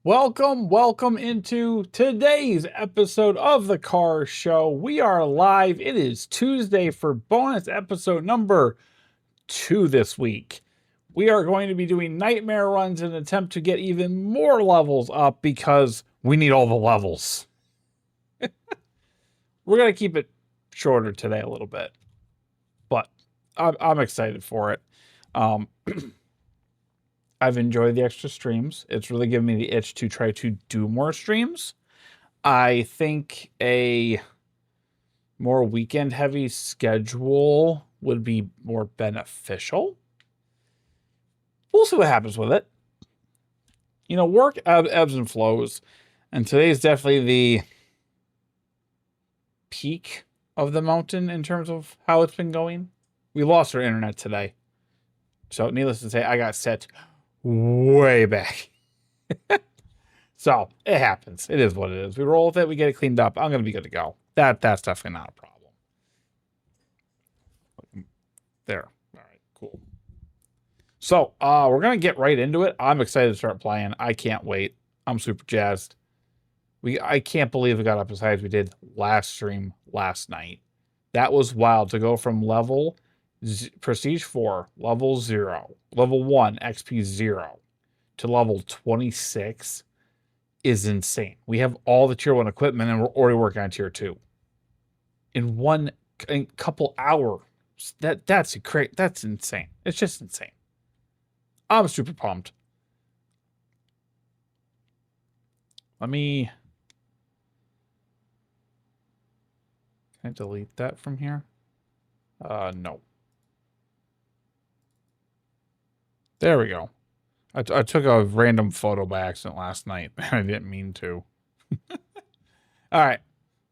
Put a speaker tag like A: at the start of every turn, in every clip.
A: Welcome into today's episode of the Car Show. We are live. It is Tuesday for bonus episode number 2 this week. We are going to be doing nightmare runs in an attempt to get even more levels up because we need all the levels. We're going to keep it shorter today a little bit, but I'm excited for it. I've enjoyed the extra streams. It's really given me the itch to try to do more streams. I think a more weekend heavy schedule would be more beneficial. We'll see what happens with it. You know, work ebbs and flows, and today is definitely the peak of the mountain in terms of how it's been going. We lost our internet today. So needless to say, I got set way back. So it happens. It is what it is. We roll with it. We get it cleaned up. I'm going to be good to go. That's definitely not a problem. There. All right, cool. So we're going to get right into it. I'm excited to start playing. I can't wait. I'm super jazzed. I can't believe we got up as high as we did last stream last night. That was wild to go from level Prestige 4, level 0, level 1, XP 0, to level 26 is insane. We have all the tier 1 equipment and we're already working on tier 2. In a couple hours. That's great. That's insane. It's just insane. I'm super pumped. Can I delete that from here? No. There we go. I took a random photo by accident last night. I didn't mean to. All right.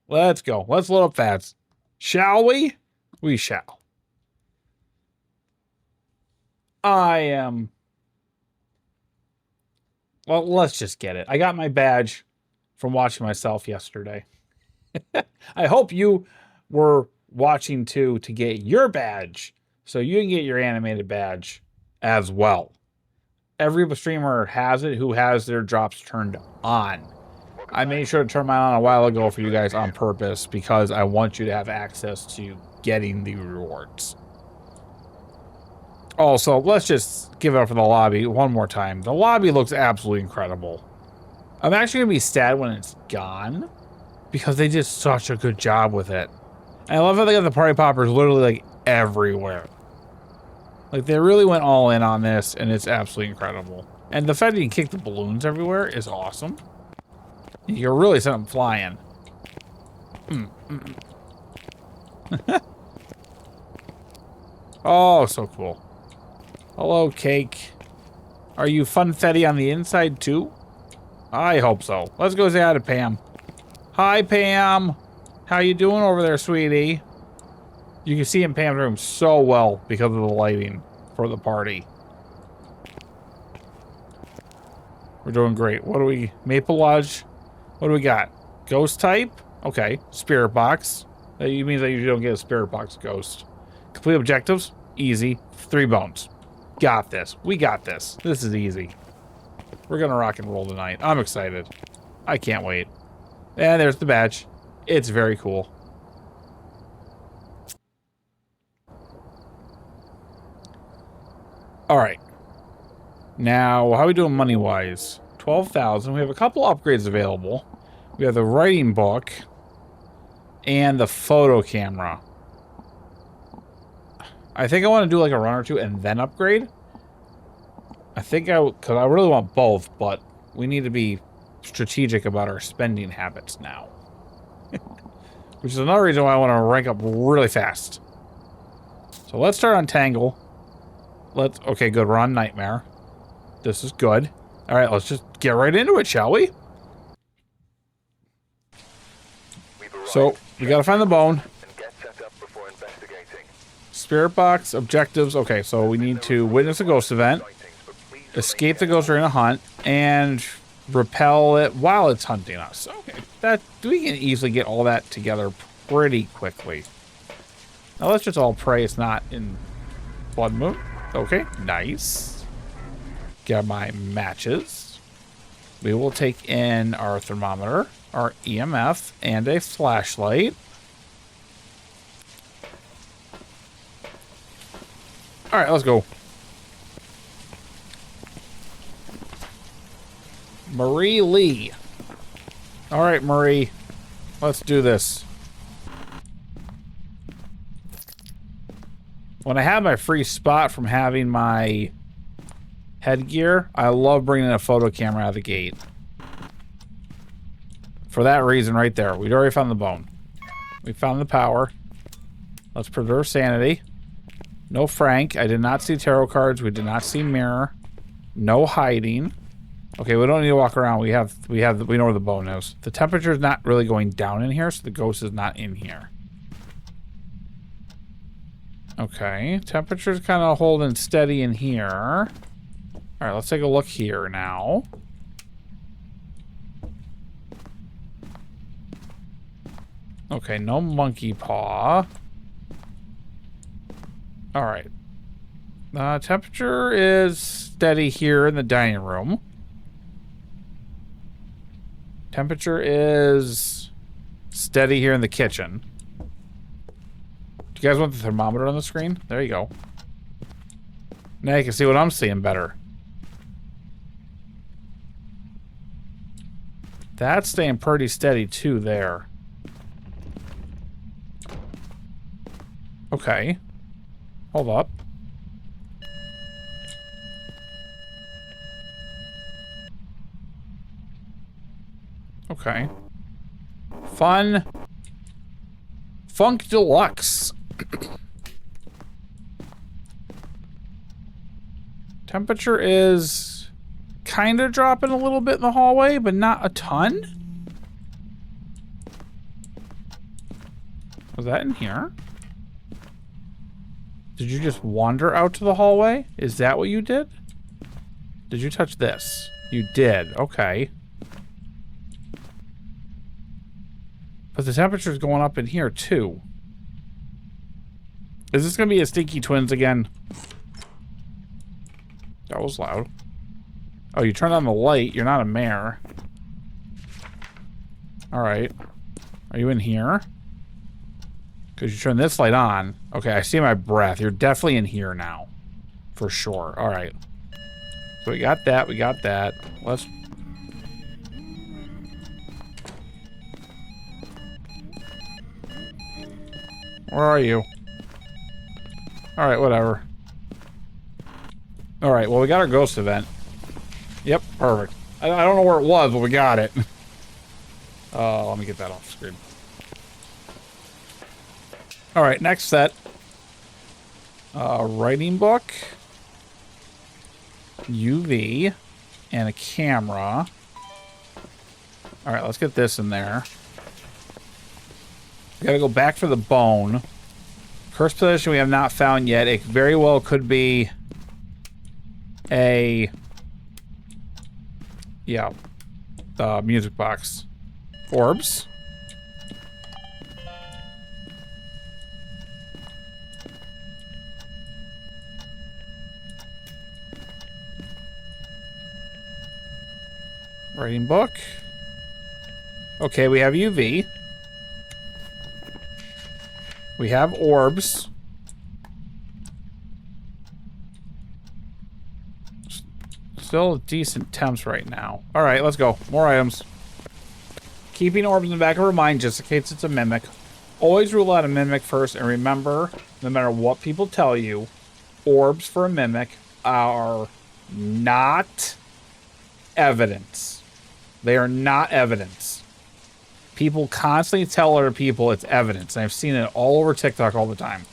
A: Let's go. Let's load up Phas. Shall we? We shall. Well, let's just get it. I got my badge from watching myself yesterday. I hope you were watching too to get your badge so you can get your animated badge as well. Every streamer has it who has their drops turned on. I made sure to turn mine on a while ago for you guys on purpose because I want you to have access to getting the rewards. Also, let's just give it up for the lobby one more time. The lobby looks absolutely incredible. I'm actually going to be sad when it's gone because they did such a good job with it. And I love how they got the party poppers literally like everywhere. Like, they really went all in on this, and it's absolutely incredible. And the fact that you can kick the balloons everywhere is awesome. You can really set them flying. Oh, so cool. Hello, Cake. Are you funfetti on the inside, too? I hope so. Let's go say hi to Pam. Hi, Pam. How you doing over there, sweetie? You can see in Pam's room so well because of the lighting for the party. We're doing great. What do we... Maple Lodge? What do we got? Ghost type? Okay. Spirit box. That means that you don't get a spirit box ghost. Complete objectives? Easy. 3 bones. Got this. We got this. This is easy. We're gonna rock and roll tonight. I'm excited. I can't wait. And there's the badge. It's very cool. All right. Now, how are we doing money-wise? 12,000. We have a couple upgrades available. We have the writing book and the photo camera. I think I want to do like a run or two and then upgrade. Because I really want both, but we need to be strategic about our spending habits now. Which is another reason why I want to rank up really fast. So let's start on Tangle. Okay, good. We're on Nightmare. This is good. All right, let's just get right into it, shall we? So, we gotta find the bone. Spirit box, objectives. Okay, so we need to witness a ghost event, escape the ghost during a hunt, and repel it while it's hunting us. Okay, we can easily get all that together pretty quickly. Now let's just all pray it's not in Blood Moon. Okay, nice. Get my matches. We will take in our thermometer, our EMF, and a flashlight. All right, let's go. Marie Lee. All right, Marie. Let's do this. When I have my free spot from having my headgear, I love bringing a photo camera out of the gate. For that reason right there. We'd already found the bone. We found the power. Let's preserve sanity. No Frank. I did not see tarot cards. We did not see mirror. No hiding. Okay, we don't need to walk around. We know where the bone is. The temperature is not really going down in here, so the ghost is not in here. Okay, temperature's kind of holding steady in here. All right, let's take a look here now. Okay, no monkey paw. All right. Temperature is steady here in the dining room. Temperature is steady here in the kitchen. Do you guys want the thermometer on the screen? There you go. Now you can see what I'm seeing better. That's staying pretty steady too there. Okay. Hold up. Okay. Fun. Funk Deluxe. Temperature is kind of dropping a little bit in the hallway, but not a ton. Was that in here? Did you just wander out to the hallway? Is that what you did? Did you touch this? You did. Okay. But the temperature's going up in here, too. Is this going to be a Stinky Twins again? That was loud. Oh, you turned on the light. You're not a mare. Alright. Are you in here? Because you turn this light on. Okay, I see my breath. You're definitely in here now. For sure. Alright. So we got that. We got that. Let's... Where are you? Alright, whatever. Alright, well, we got our ghost event. Yep, perfect. I don't know where it was, but we got it. Let me get that off the screen. Alright, next set. Writing book. UV. And a camera. Alright, let's get this in there. We gotta go back for the bone. Curse position we have not found yet. It very well could be a... Yeah. The music box. Orbs. Writing book. Okay, we have UV. We have orbs. Still decent temps right now. All right, let's go. More items. Keeping orbs in the back of our mind just in case it's a mimic. Always rule out a mimic first, and remember, no matter what people tell you, orbs for a mimic are not evidence. They are not evidence. People constantly tell other people it's evidence. And I've seen it all over TikTok all the time.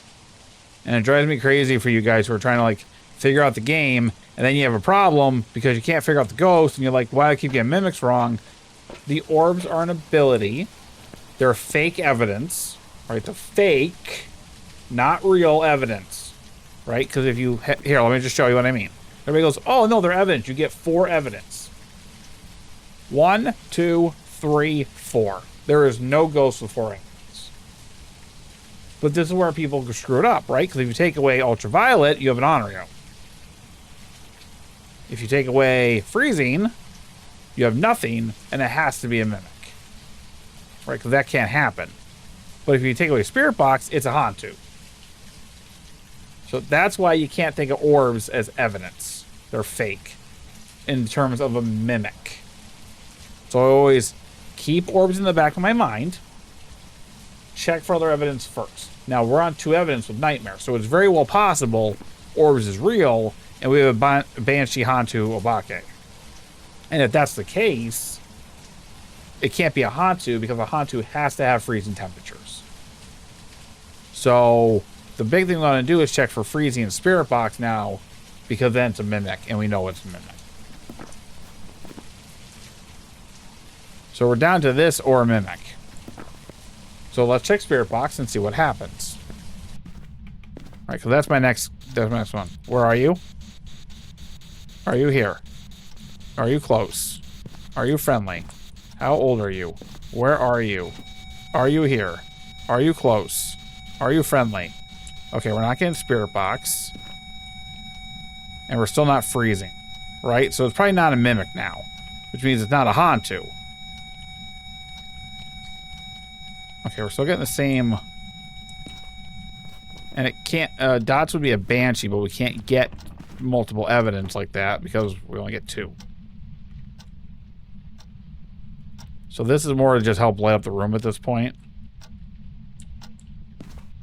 A: And it drives me crazy for you guys who are trying to, like, figure out the game, and then you have a problem because you can't figure out the ghost, and you're like, why do I keep getting mimics wrong? The orbs are an ability. They're fake evidence, right? The fake, not real evidence, right? Because if you... Here, let me just show you what I mean. Everybody goes, oh, no, they're evidence. You get 4 evidence. 1, 2, 3, 4. There is no ghost with 4 evidence. But this is where people screw it up, right? Because if you take away ultraviolet, you have an Onryo. If you take away freezing, you have nothing, and it has to be a mimic. Right, because that can't happen. But if you take away Spirit Box, it's a Hantu. So that's why you can't think of orbs as evidence. They're fake in terms of a mimic. So I always keep orbs in the back of my mind. Check for other evidence first. Now, we're on 2 evidence with Nightmare, so it's very well possible orbs is real, and we have a Banshee Hantu Obake. And if that's the case, it can't be a Hantu because a Hantu has to have freezing temperatures. So the big thing we want to do is check for freezing and Spirit Box now, because then it's a mimic, and we know it's a mimic. So we're down to this or a mimic. So let's check Spirit Box and see what happens. All right, so that's my next one. Where are you? Are you here? Are you close? Are you friendly? How old are you? Where are you? Are you here? Are you close? Are you friendly? Okay, we're not getting Spirit Box. And we're still not freezing. Right? So it's probably not a mimic now. Which means it's not a Hantu. Okay, we're still getting the same. And it can't, dots would be a Banshee, but we can't get multiple evidence like that because we only get 2. So this is more to just help light up the room at this point.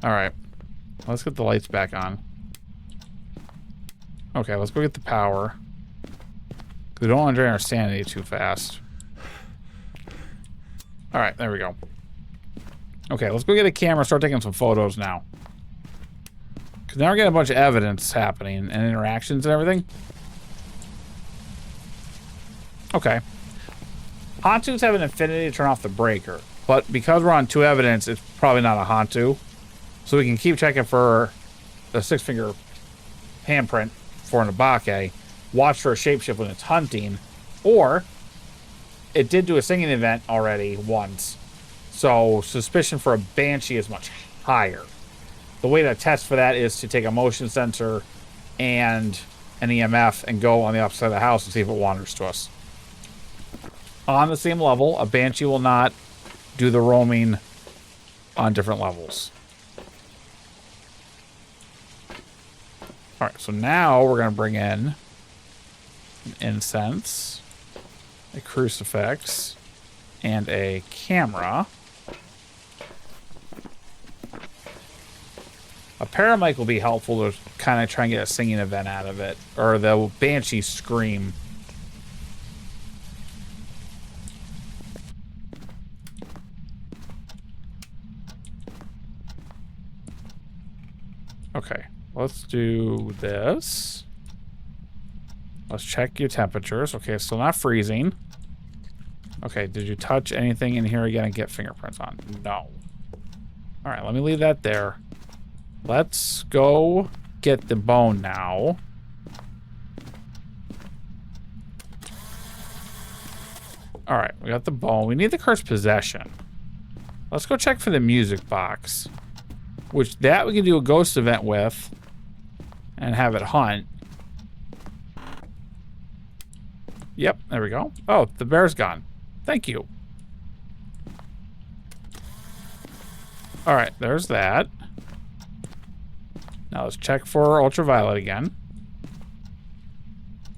A: Alright. Let's get the lights back on. Okay, let's go get the power. We don't want to drain our sanity too fast. Alright, there we go. Okay, let's go get a camera and start taking some photos now. Because now we're getting a bunch of evidence happening and interactions and everything. Okay. Hantus have an infinity to turn off the breaker. But because we're on 2 evidence, it's probably not a Hantu. So we can keep checking for the 6-finger handprint for an Obake. Watch for a shapeshift when it's hunting. Or it did do a singing event already once. So suspicion for a Banshee is much higher. The way to test for that is to take a motion sensor and an EMF and go on the opposite side of the house and see if it wanders to us. On the same level, a Banshee will not do the roaming on different levels. Alright, so now we're going to bring in an incense, a crucifix, and a camera. A paramic will be helpful to kind of try and get a singing event out of it. Or the Banshee scream. Okay, let's do this. Let's check your temperatures. Okay, it's still not freezing. Okay, did you touch anything in here again and get fingerprints on? No. Alright, let me leave that there. Let's go get the bone now. Alright, we got the bone. We need the cursed possession. Let's go check for the music box. Which that we can do a ghost event with. And have it hunt. Yep, there we go. Oh, the bear's gone. Thank you. Alright, there's that. Now let's check for ultraviolet again.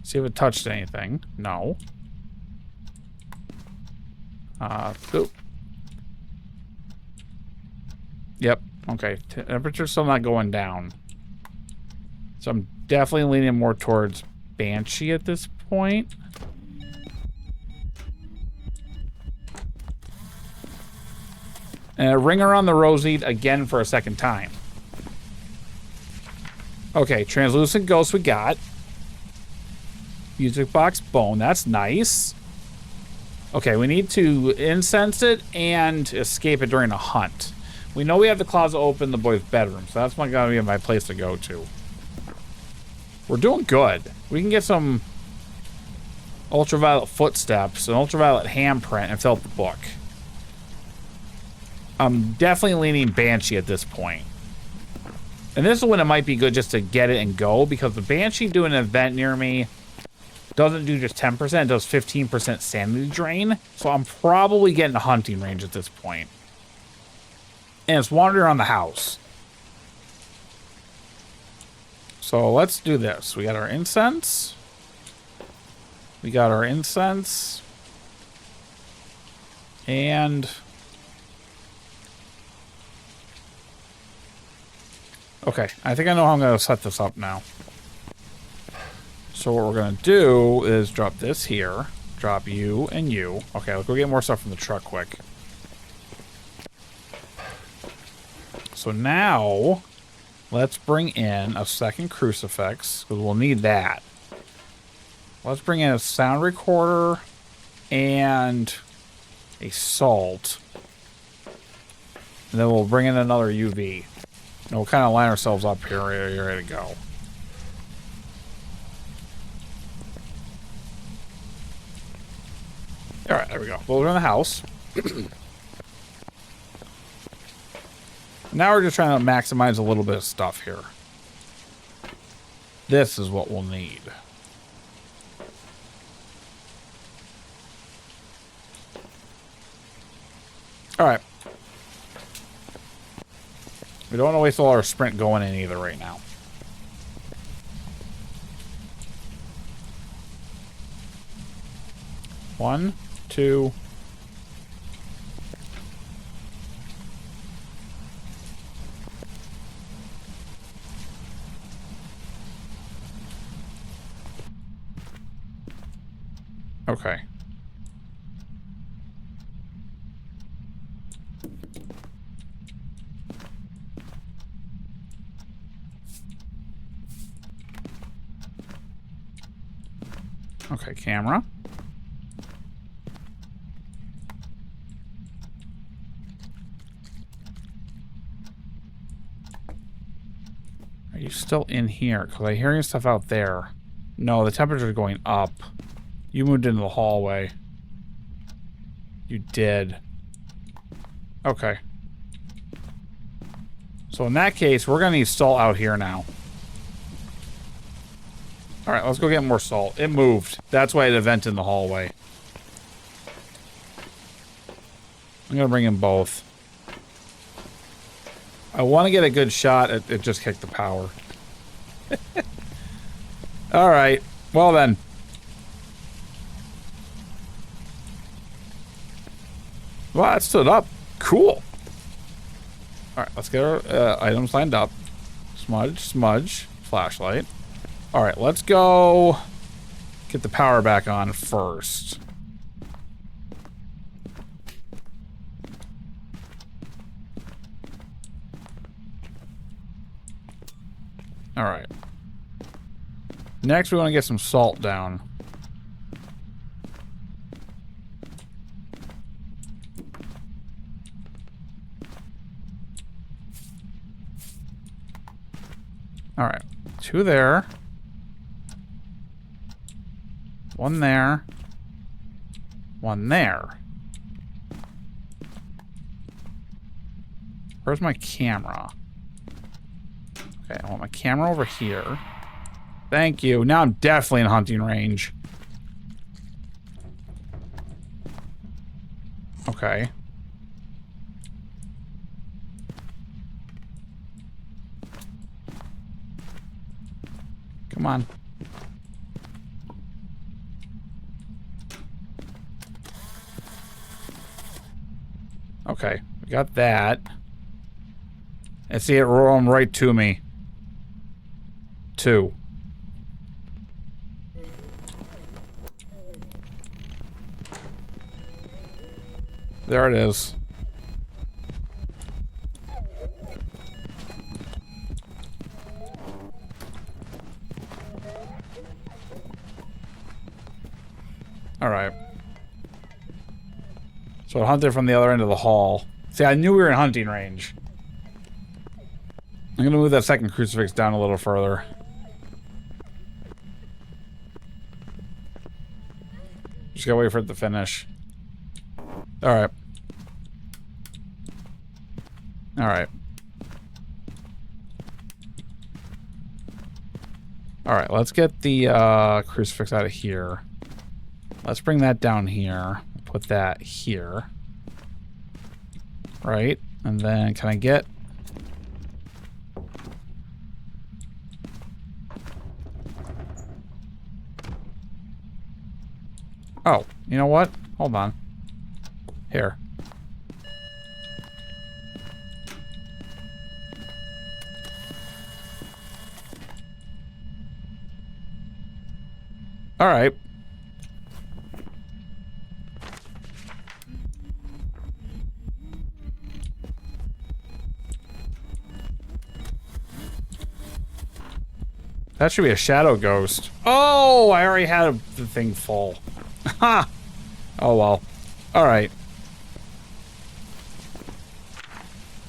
A: See if it touched anything. No. Boop. Yep. Okay. Temperature's still not going down. So I'm definitely leaning more towards Banshee at this point. And a ring around the rosy again for a second time. Okay, translucent ghost we got. Music box bone, that's nice. Okay, we need to incense it and escape it during a hunt. We know we have the closet open in the boys' bedroom, so that's gonna be my place to go to. We're doing good. We can get some ultraviolet footsteps, an ultraviolet handprint, and fill out the book. I'm definitely leaning Banshee at this point. And this is when it might be good just to get it and go, because the Banshee doing an event near me doesn't do just 10%, it does 15% sanity drain. So I'm probably getting a hunting range at this point. And it's wandering around the house. So let's do this. We got our incense. We got our incense. And... okay, I think I know how I'm going to set this up now. So what we're going to do is drop this here. Drop you and you. Okay, let's go get more stuff from the truck quick. So now, let's bring in a second crucifix, because we'll need that. Let's bring in a sound recorder and a salt. And then we'll bring in another UV. And we'll kind of line ourselves up here, ready to go. Alright, there we go. Well, we're in the house. Now we're just trying to maximize a little bit of stuff here. This is what we'll need. Alright. We don't want to waste all our sprint going in either right now. One, two. Okay. Okay, camera. Are you still in here? Because I'm hearing stuff out there. No, the temperature is going up. You moved into the hallway. You did. Okay. So in that case, we're going to need salt out here now. Alright, let's go get more salt. It moved. That's why it vented in the hallway. I'm going to bring in both. I want to get a good shot. It just kicked the power. Alright. Well then. Wow, it stood up. Cool. Alright, let's get our items lined up. Smudge, smudge, flashlight. Alright, let's go get the power back on first. Alright. Next, we want to get some salt down. Alright. 2 there. 1 there. 1 there. Where's my camera? Okay, I want my camera over here. Thank you. Now I'm definitely in hunting range. Okay. Come on. Okay, we got that. And see it rolling right to me. 2. There it is. Alright. So it hunted from the other end of the hall. See, I knew we were in hunting range. I'm gonna move that second crucifix down a little further. Just gotta wait for it to finish. Alright. Alright. All right, let's get the crucifix out of here. Let's bring that down here. Put that here. Right, and then can I get... Oh, you know what? Hold on. Here. All right. That should be a shadow ghost. Oh, I already had the thing full. Ha! Oh, well. All right.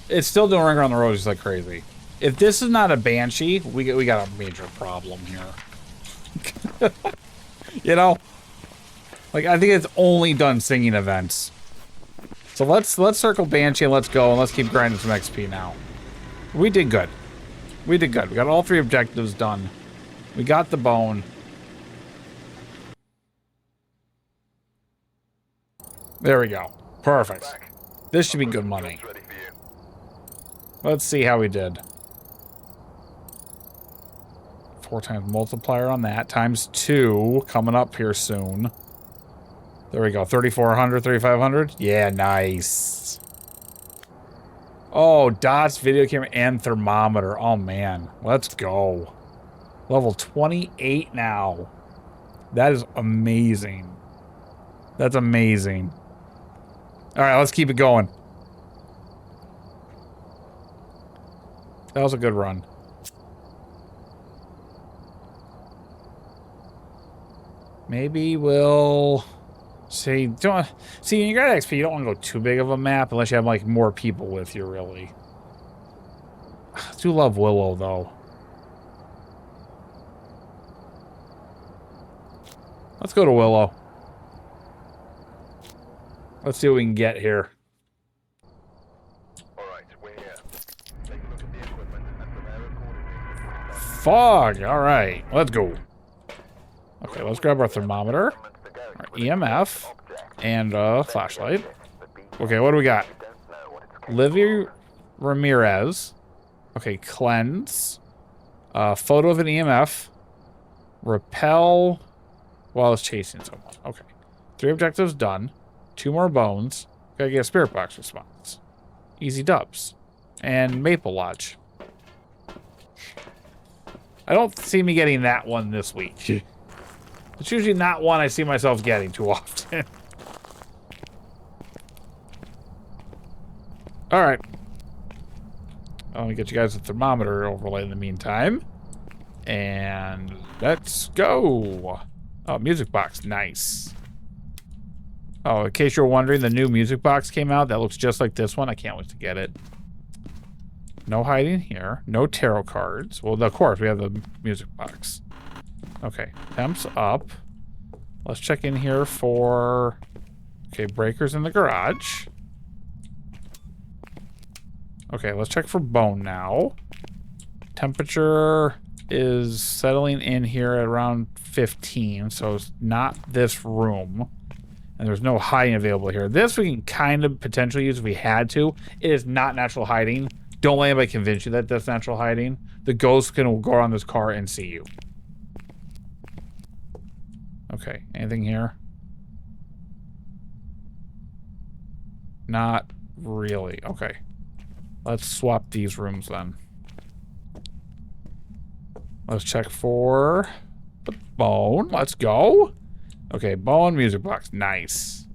A: It's still doing ring around the road just like crazy. If this is not a banshee, we got a major problem here. You know? Like, I think it's only done singing events. So let's circle banshee and let's go and let's keep grinding some XP now. We did good. We did good. We got all 3 objectives done. We got the bone. There we go. Perfect. This should be good money. Let's see how we did. 4 times multiplier on that. Times 2 coming up here soon. There we go. 3,400, 3,500. Yeah, nice. Oh, dots, video camera, and thermometer. Oh, man. Let's go. Level 28 now. That is amazing. That's amazing. All right, let's keep it going. That was a good run. Maybe we'll... See, when you got XP, you don't want to go too big of a map unless you have, like, more people with you, really. I do love Willow, though. Let's go to Willow. Let's see what we can get here.
B: Alright, we're here. Take a look at the equipment and prepare accordingly.
A: Fog! Alright, let's go. Okay, let's grab our thermometer, our EMF, and a flashlight. Okay, what do we got? Livy Ramirez. Okay, cleanse. Photo of an EMF. Repel while it's chasing someone. Okay. 3 objectives done. 2 more bones. Gotta get a spirit box response. Easy dubs. And Maple Lodge. I don't see me getting that one this week. It's usually not one I see myself getting too often. Alright. Let me get you guys a thermometer overlay in the meantime. And let's go. Oh, music box. Nice. Oh, in case you're wondering, the new music box came out. That looks just like this one. I can't wait to get it. No hiding here. No tarot cards. Well, of course, we have the music box. Okay, temps up. Let's check in here for... Okay, breakers in the garage. Okay, let's check for bone now. Temperature is settling in here at around 15, so it's not this room. And there's no hiding available here. This we can kind of potentially use if we had to. It is not natural hiding. Don't let anybody convince you that that's natural hiding. The ghost can go around this car and see you. Okay, anything here? Not really. Okay. Let's swap these rooms then. Let's check for the bone. Let's go. Okay, bone, music box. Nice.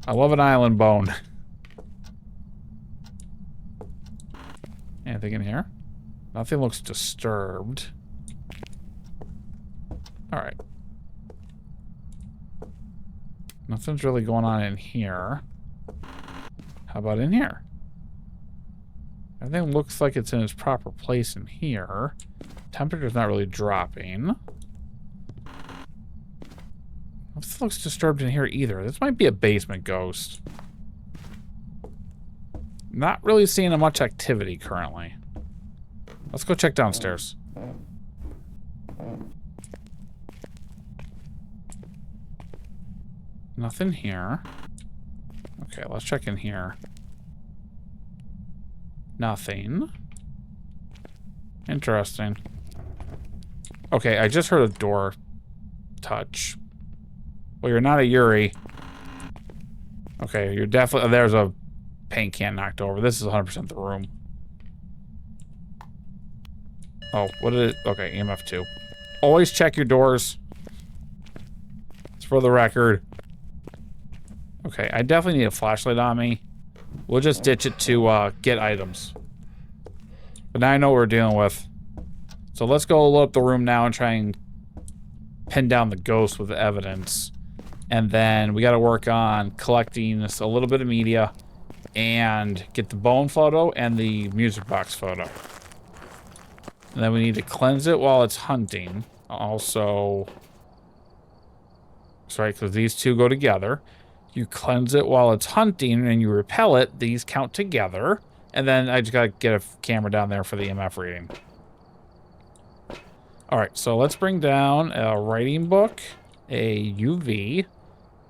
A: I love an island bone. Anything in here? Nothing looks disturbed. Alright. Nothing's really going on in here. How about in here? Everything looks like it's in its proper place in here. Temperature's not really dropping. Nothing looks disturbed in here either. This might be a basement ghost. Not really seeing much activity currently. Let's go check downstairs. Nothing here. Okay, let's check in here. Nothing. Interesting. Okay, I just heard a door touch. Well, you're not a Yuri. Okay, you're definitely... There's a paint can knocked over. This is 100% the room. Oh, what did it... Okay, EMF 2. Always check your doors. It's for the record. Okay, I definitely need a flashlight on me. We'll just ditch it to get items. But now I know what we're dealing with. So let's go load up the room now and try and pin down the ghost with evidence. And then we got to work on collecting this, a little bit of media and get the bone photo and the music box photo. And then we need to cleanse it while it's hunting. Also, sorry, because these two go together. You cleanse it while it's hunting and you repel it. These count together. And then I just got to get a camera down there for the EMF reading. All right, so let's bring down a writing book, a UV,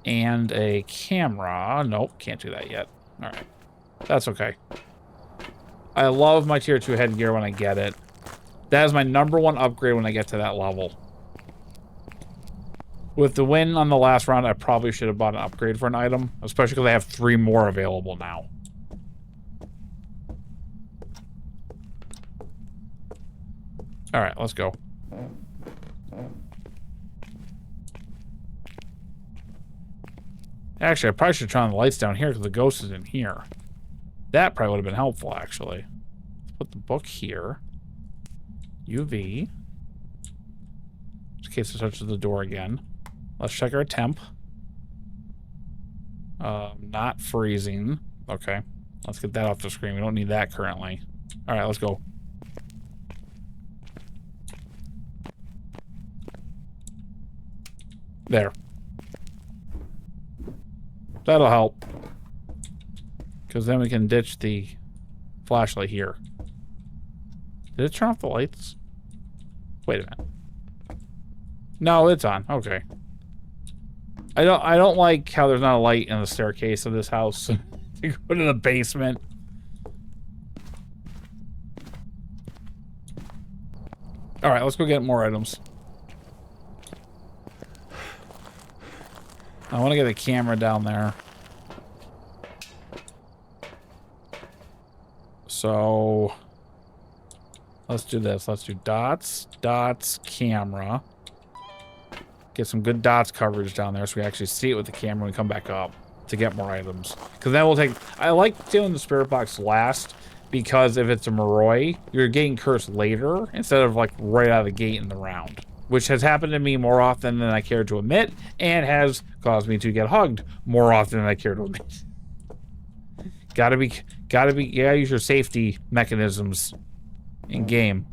A: and a camera. Nope, can't do that yet. All right, that's okay. I love my tier 2 headgear when I get it. That is my #1 upgrade when I get to that level. With the win on the last round, I probably should have bought an upgrade for an item, especially because I have 3 more available now. All right, let's go. Actually, I probably should turn on the lights down here because the ghost is in here. That probably would have been helpful, actually. Let's put the book here. UV. Just in case it touches the door again. Let's check our temp. Not freezing. Okay. Let's get that off the screen. We don't need that currently. All right, let's go. There. That'll help. Because then we can ditch the flashlight here. Did it turn off the lights? Wait a minute. No, it's on. Okay. I don't like how there's not a light in the staircase of this house. To go to the basement. All right, let's go get more items. I want to get a camera down there. So let's do this. Let's do dots, dots, camera. Get some good dots coverage down there so we actually see it with the camera when we come back up to get more items. Because that will take... I like doing the spirit box last because if it's a Moroi, you're getting cursed later instead of like right out of the gate in the round. Which has happened to me more often than I care to admit and has caused me to get hugged more often than I care to admit. Gotta use your safety mechanisms in game.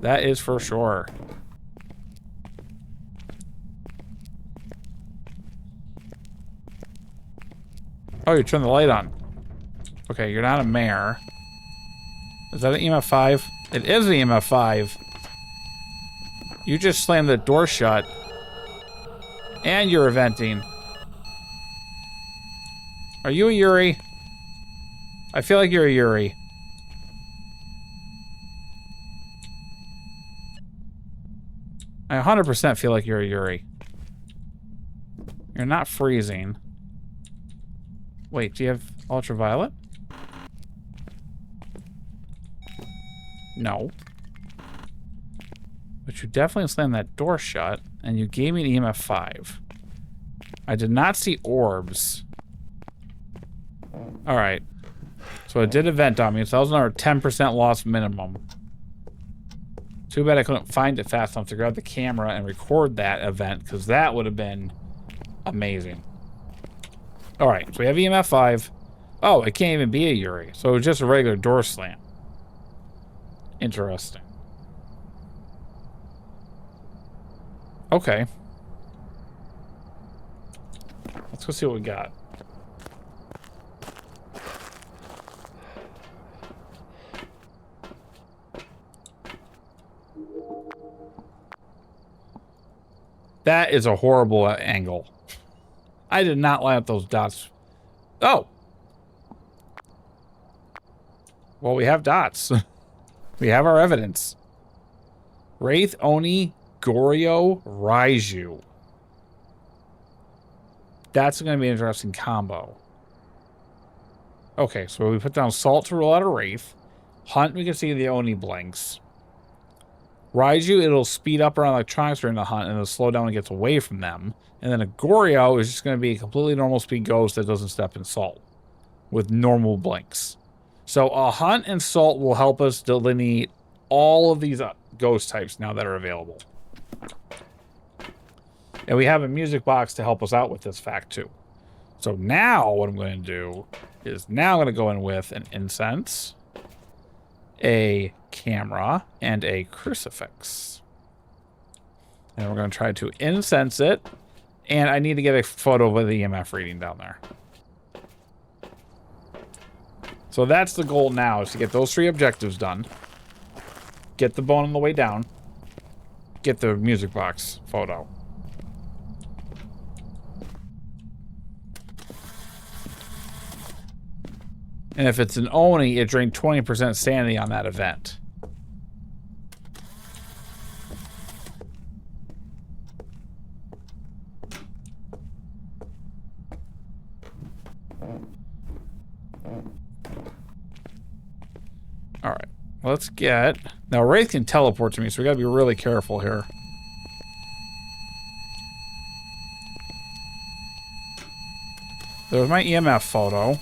A: That is for sure. Oh, you turned the light on. Okay, you're not a mare. Is that an EMF 5? It is an EMF 5. You just slammed the door shut. And you're venting. Are you a Yuri? I feel like you're a Yuri. I 100% feel like you're a Yuri. You're not freezing. Wait, do you have ultraviolet? No. But you definitely slammed that door shut, and you gave me an EMF 5. I did not see orbs. Alright. So it did event on me, so that was another 10% loss minimum. Too bad I couldn't find it fast enough to grab the camera and record that event, because that would have been amazing. Alright, so we have EMF 5. Oh, it can't even be a Yuri, so it's just a regular door slam. Interesting. Okay. Let's go see what we got. That is a horrible angle. I did not line up those dots. Oh. Well, we have dots. We have our evidence. Wraith, Oni, Goryo, Raiju. That's going to be an interesting combo. Okay, so we put down Salt to rule out a Wraith. Hunt, we can see the Oni blinks. Raiju, it'll speed up around electronics during the hunt, and it'll slow down when it gets away from them. And then a Goryo is just going to be a completely normal speed ghost that doesn't step in Salt with normal blinks. So a Hunt and Salt will help us delineate all of these ghost types now that are available. And we have a music box to help us out with this fact too. So now what I'm going to do is now I'm going to go in with an incense, a camera, and a crucifix. And we're going to try to incense it. And I need to get a photo of the EMF reading down there. So that's the goal now, is to get those 3 objectives done. Get the bone on the way down. Get the music box photo. And if it's an Oni, it drained 20% sanity on that event. Alright, let's get... Now, Wraith can teleport to me, so we gotta be really careful here. There's my EMF photo.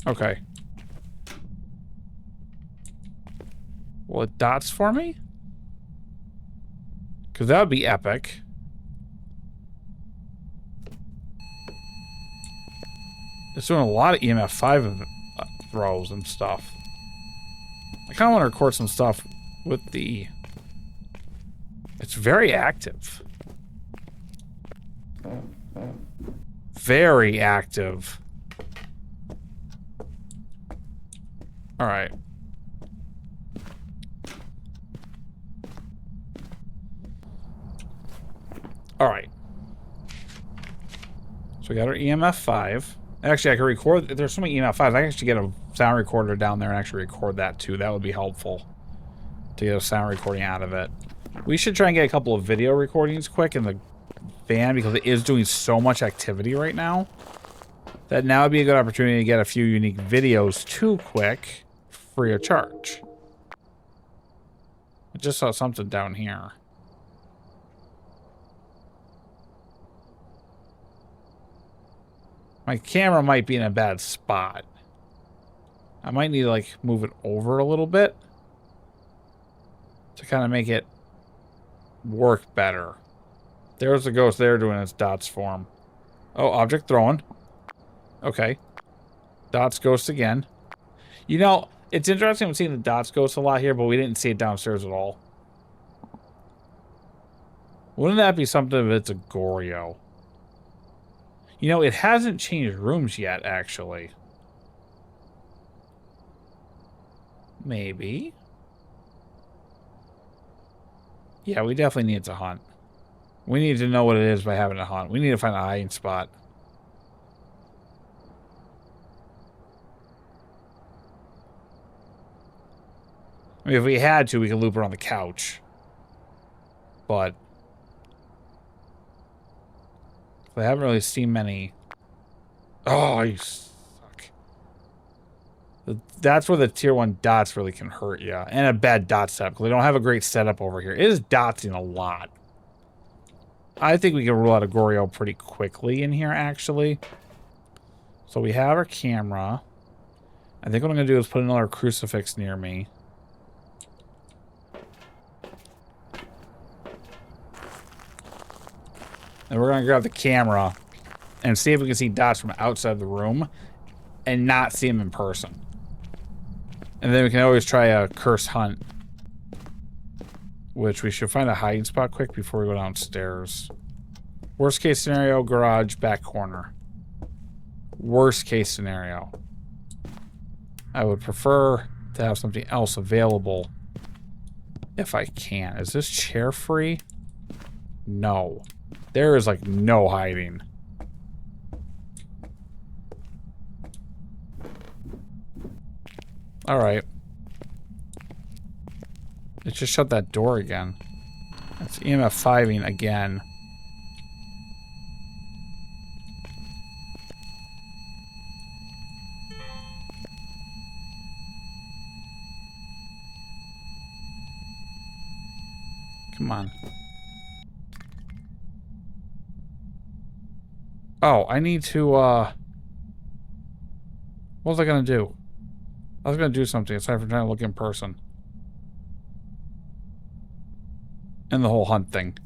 A: Okay. Will it dots for me? Because that would be epic. It's doing a lot of EMF 5 throws and stuff. I kind of want to record some stuff with the... It's very active. Very active. All right. All right. So we got our EMF 5. Actually, I can record. There's so many EMF 5s. I can actually get a sound recorder down there and actually record that too. That would be helpful to get a sound recording out of it. We should try and get a couple of video recordings quick in the van because it is doing so much activity right now that now would be a good opportunity to get a few unique videos too quick. Free of charge. I just saw something down here. My camera might be in a bad spot. I might need to like move it over a little bit to kind of make it work better. There's the ghost there doing its dots form. Oh, object thrown. Okay. Dots ghost again. You know, it's interesting we're seeing the dots ghost a lot here, but we didn't see it downstairs at all. Wouldn't that be something if it's a Goryo? You know, it hasn't changed rooms yet, actually. Maybe. Yeah, we definitely need to hunt. We need to know what it is by having a hunt. We need to find a hiding spot. I mean, if we had to, we could loop around the couch. But I haven't really seen many. Oh, you suck. That's where the tier 1 dots really can hurt you. And a bad dot setup, because we don't have a great setup over here. It is dotsing a lot. I think we can rule out a Goryo pretty quickly in here, actually. So we have our camera. I think what I'm going to do is put another crucifix near me. And we're going to grab the camera and see if we can see dots from outside the room and not see them in person. And then we can always try a curse hunt, which we should find a hiding spot quick before we go downstairs. Worst case scenario, garage, back corner. Worst case scenario. I would prefer to have something else available If I can. Is this chair free? No. There is like no hiding. Alright. It just shut that door again. It's EMF 5ing again. Come on. Oh, I need to, what was I gonna do? I was gonna do something aside from trying to look in person. And the whole hunt thing.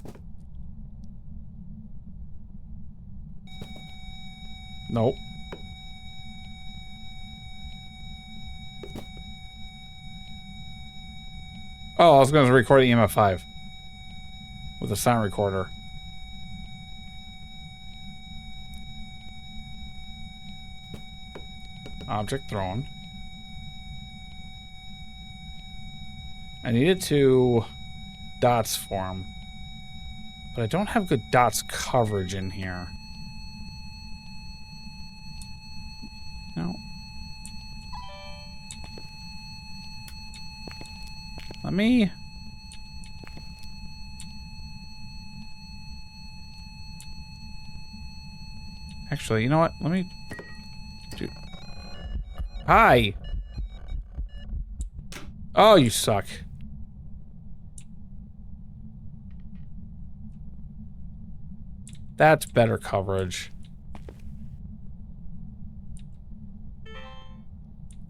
A: Nope. Oh, I was gonna record EMF 5. With a sound recorder. Object thrown. I needed to dots form. But I don't have good dots coverage in here. No. Let me... Actually, you know what? Let me... do... Hi! Oh, you suck. That's better coverage.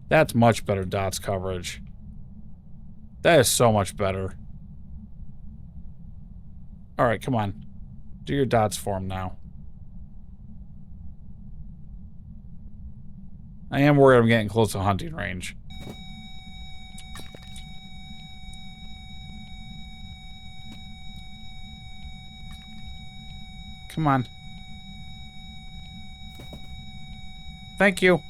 A: That's much better dots coverage. That is so much better. Alright, come on. Do your dots form now. I am worried I'm getting close to hunting range. Come on. Thank you.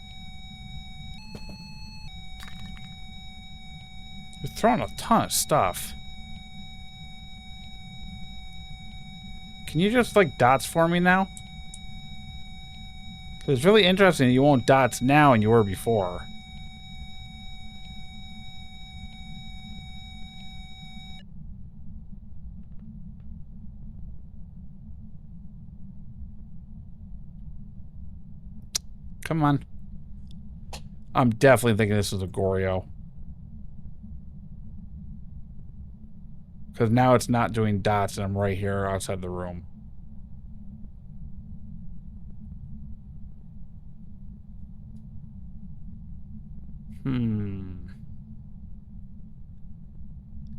A: You're throwing a ton of stuff. Can you just, like, dots for me now? It's really interesting you won't dots now and you were before. Come on. I'm definitely thinking this is a Goryo. Because now it's not doing dots and I'm right here outside the room.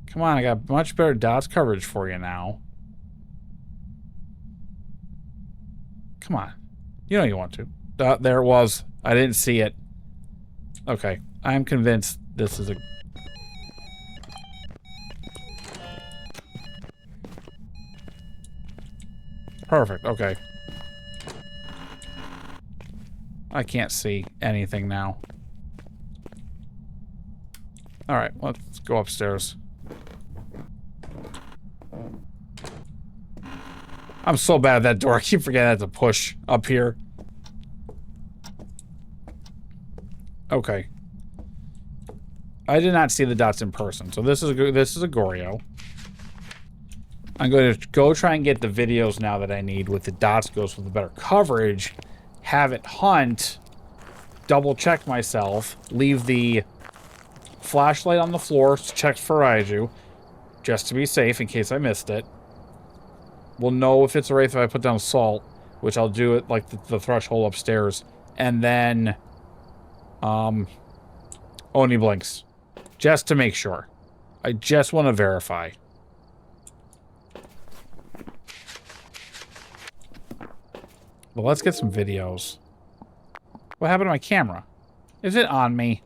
A: Come on, I got much better dots coverage for you now. Come on. You know you want to. There it was. I didn't see it. Okay. I'm convinced this is a... Perfect. Okay. I can't see anything now. Alright, let's go upstairs. I'm so bad at that door. I keep forgetting I have to push up here. Okay. I did not see the dots in person, so this is a Goryo. I'm going to go try and get the videos now that I need with the dots goes with the better coverage. Have it hunt. Double check myself. Leave the flashlight on the floor to check for Raiju. Just to be safe in case I missed it. We'll know if it's a wraith if I put down salt, which I'll do it like the threshold upstairs. And then Oni blinks. Just to make sure. I just want to verify. Well, let's get some videos. What happened to my camera? Is it on me?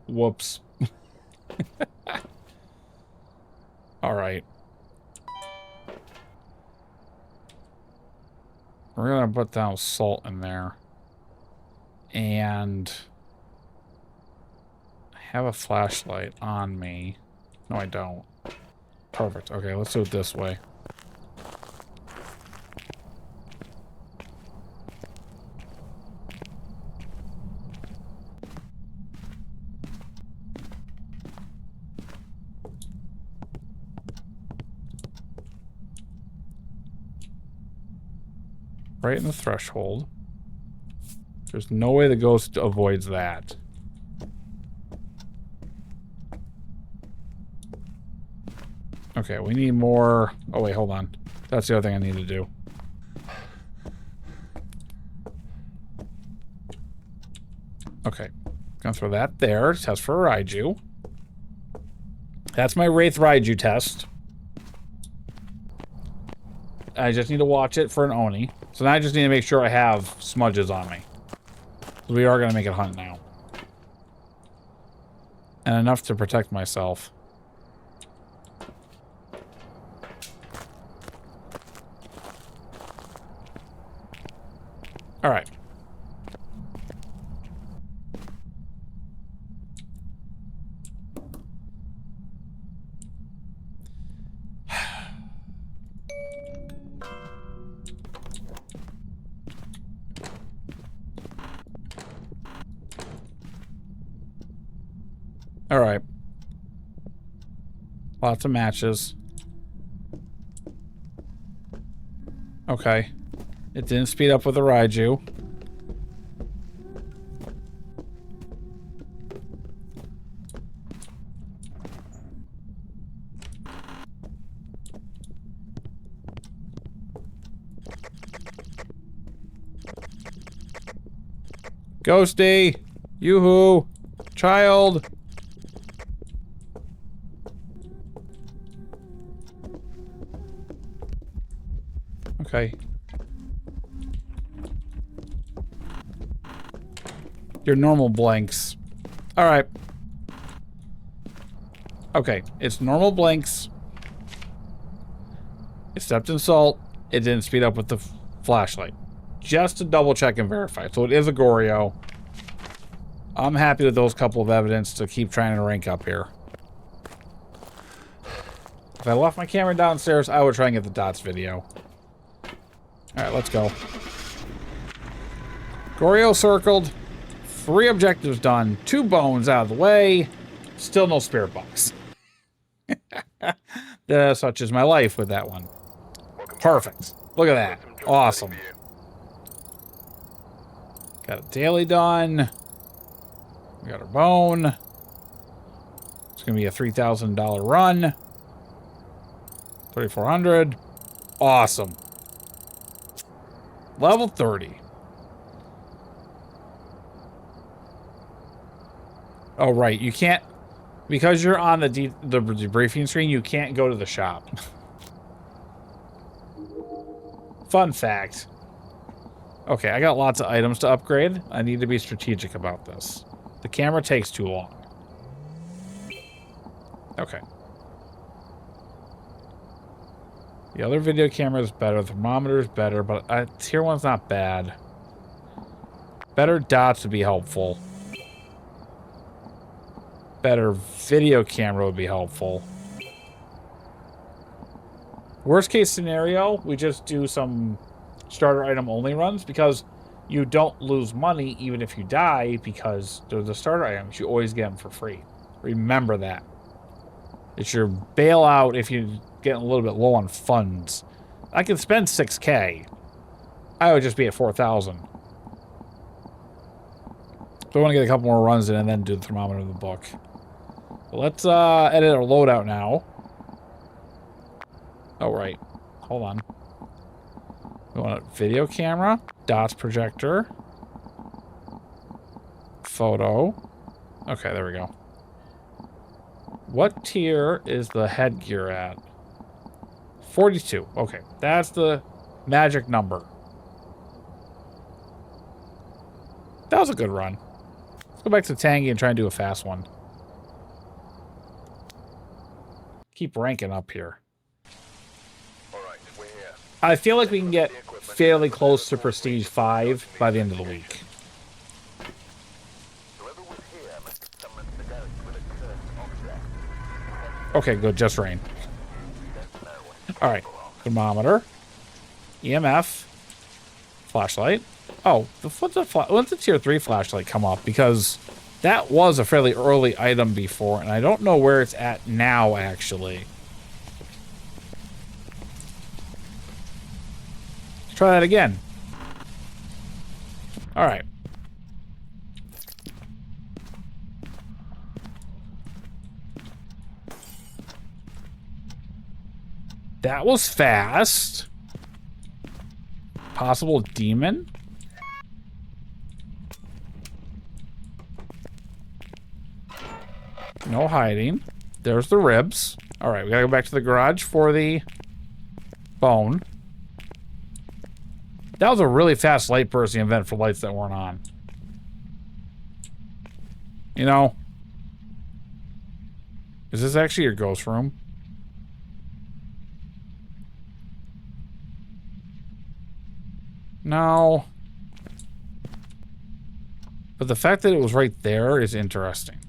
A: Whoops. All right. We're gonna put down salt in there. And I have a flashlight on me. No, I don't. Perfect. Okay, let's do it this way. Right in the threshold. There's no way the ghost avoids that. Okay, we need more... Oh, wait, hold on. That's the other thing I need to do. Okay. Gonna throw that there. Test for a Raiju. That's my Wraith Raiju test. I just need to watch it for an Oni. So now I just need to make sure I have smudges on me. We are going to make it hunt now. And enough to protect myself. Alright. Alright. Lots of matches. Okay. It didn't speed up with the Raiju. Ghosty! Yoo-hoo! Child! Okay. Your normal blanks. Alright. Okay, it's normal blanks. It stepped in salt. It didn't speed up with the flashlight. Just to double check and verify. So it is a Goryo. I'm happy with those couple of evidence to keep trying to rank up here. If I left my camera downstairs, I would try and get the dots video. Alright, let's go. Goryo circled. 3 objectives done. 2 bones out of the way. Still no spirit box. Such is my life with that one. Perfect. Look at that. Awesome. Got a daily done. We got our bone. It's going to be a $3,000 run. 3,400. Awesome. Level 30. Oh, right. You can't... Because you're on the debriefing screen, you can't go to the shop. Fun fact. Okay, I got lots of items to upgrade. I need to be strategic about this. The camera takes too long. Okay. The other video camera is better. The thermometer is better, but tier 1's not bad. Better dots would be helpful. Better video camera would be helpful. Worst case scenario, we just do some starter item only runs because you don't lose money even if you die because they're the starter items. You always get them for free. Remember that. It's your bailout if you're getting a little bit low on funds. I can spend 6K. I would just be at 4,000. So I want to get a couple more runs in and then do the thermometer in the book. But let's edit our loadout now. Oh, right. Hold on. We want a video camera, dots projector, photo. Okay, there we go. What tier is the headgear at? 42. Okay, that's the magic number. That was a good run. Let's go back to Tangy and try and do a fast one. Keep ranking up here. I feel like we can get fairly close to Prestige 5 by the end of the week. Okay, good. Just rain. All right. Thermometer. EMF. Flashlight. Oh, when's the tier 3 flashlight come up? Because that was a fairly early item before, and I don't know where it's at now, actually. Let's try that again. All right. That was fast. Possible demon? No hiding. There's the ribs. All right, we gotta go back to the garage for the bone. That was a really fast light bursting event for lights that weren't on. You know, is this actually your ghost room? No. But the fact that it was right there is interesting.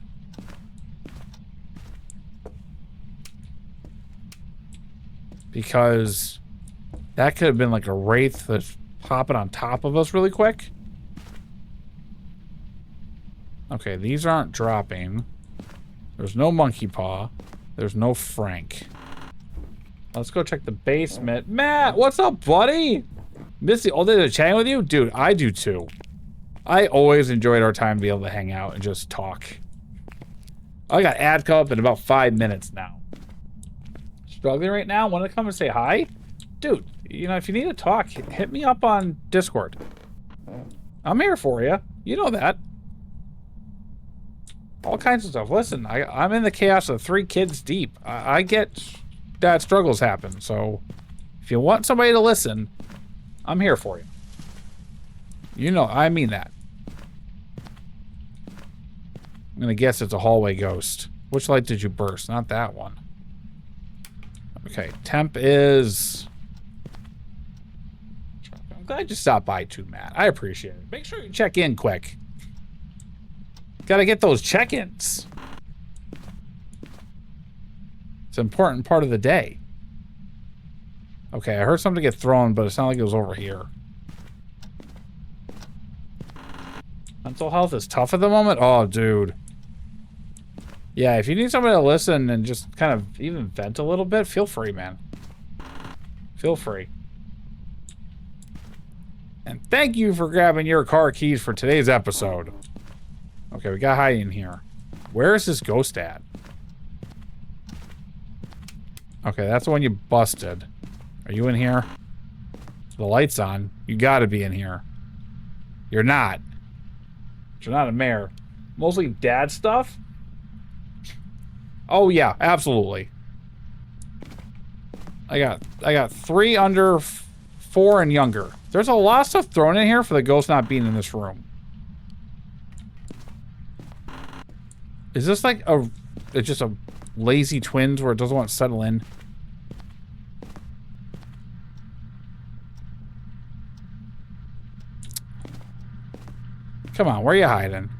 A: Because that could have been like a wraith that's popping on top of us really quick. Okay, these aren't dropping. There's no monkey paw. There's no Frank. Let's go check the basement. Matt, what's up, buddy? Missy, all day to chatting with you? Dude, I do too. I always enjoyed our time to be able to hang out and just talk. I got ad up in about 5 minutes now. Struggling right now? Want to come and say hi? Dude, you know, if you need to talk, hit me up on Discord. I'm here for you. You know that. All kinds of stuff. Listen, I'm in the chaos of 3 kids deep. I get that struggles happen, so if you want somebody to listen, I'm here for you. You know, I mean that. I'm gonna guess it's a hallway ghost. Which light did you burst? Not that one. Okay, temp is... I'm glad you stopped by too, Matt. I appreciate it. Make sure you check in quick. Gotta get those check-ins. It's an important part of the day. Okay, I heard something get thrown, but it sounded like it was over here. Mental health is tough at the moment? Oh, dude. Yeah, if you need somebody to listen and just kind of even vent a little bit, feel free, man. Feel free. And thank you for grabbing your car keys for today's episode. Okay, we got hiding here. Where is this ghost at? Okay, that's the one you busted. Are you in here? The light's on. You gotta be in here. You're not. You're not a mayor. Mostly dad stuff? Oh yeah, absolutely. I got 3 under 4 and younger. There's a lot of stuff thrown in here for the ghost not being in this room. Is this like it's just a lazy twins where it doesn't want to settle in? Come on, where are you hiding?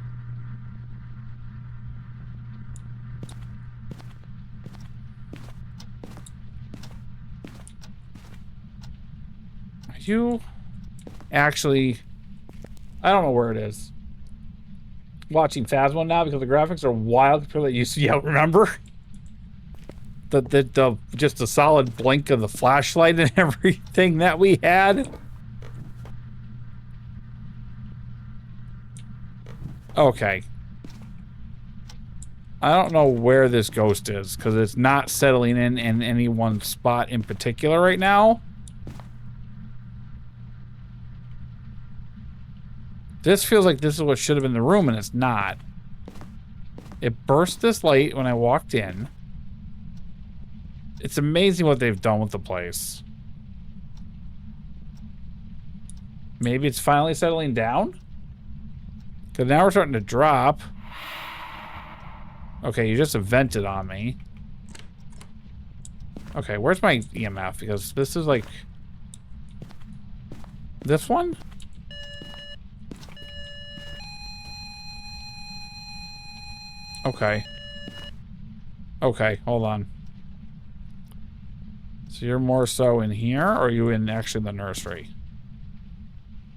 A: Are you actually... I don't know where it is. Watching Phasmo now because the graphics are wild compared to what you used to. Yeah, remember? The just a solid blink of the flashlight and everything that we had. Okay. I don't know where this ghost is because it's not settling in any one spot in particular right now. This feels like this is what should have been the room, and it's not. It burst this light when I walked in. It's amazing what they've done with the place. Maybe it's finally settling down? Because now we're starting to drop. Okay, you just vented on me. Okay, where's my EMF? Because this is like... This one? Okay. Okay, hold on. So you're more so in here, or are you in actually in the nursery?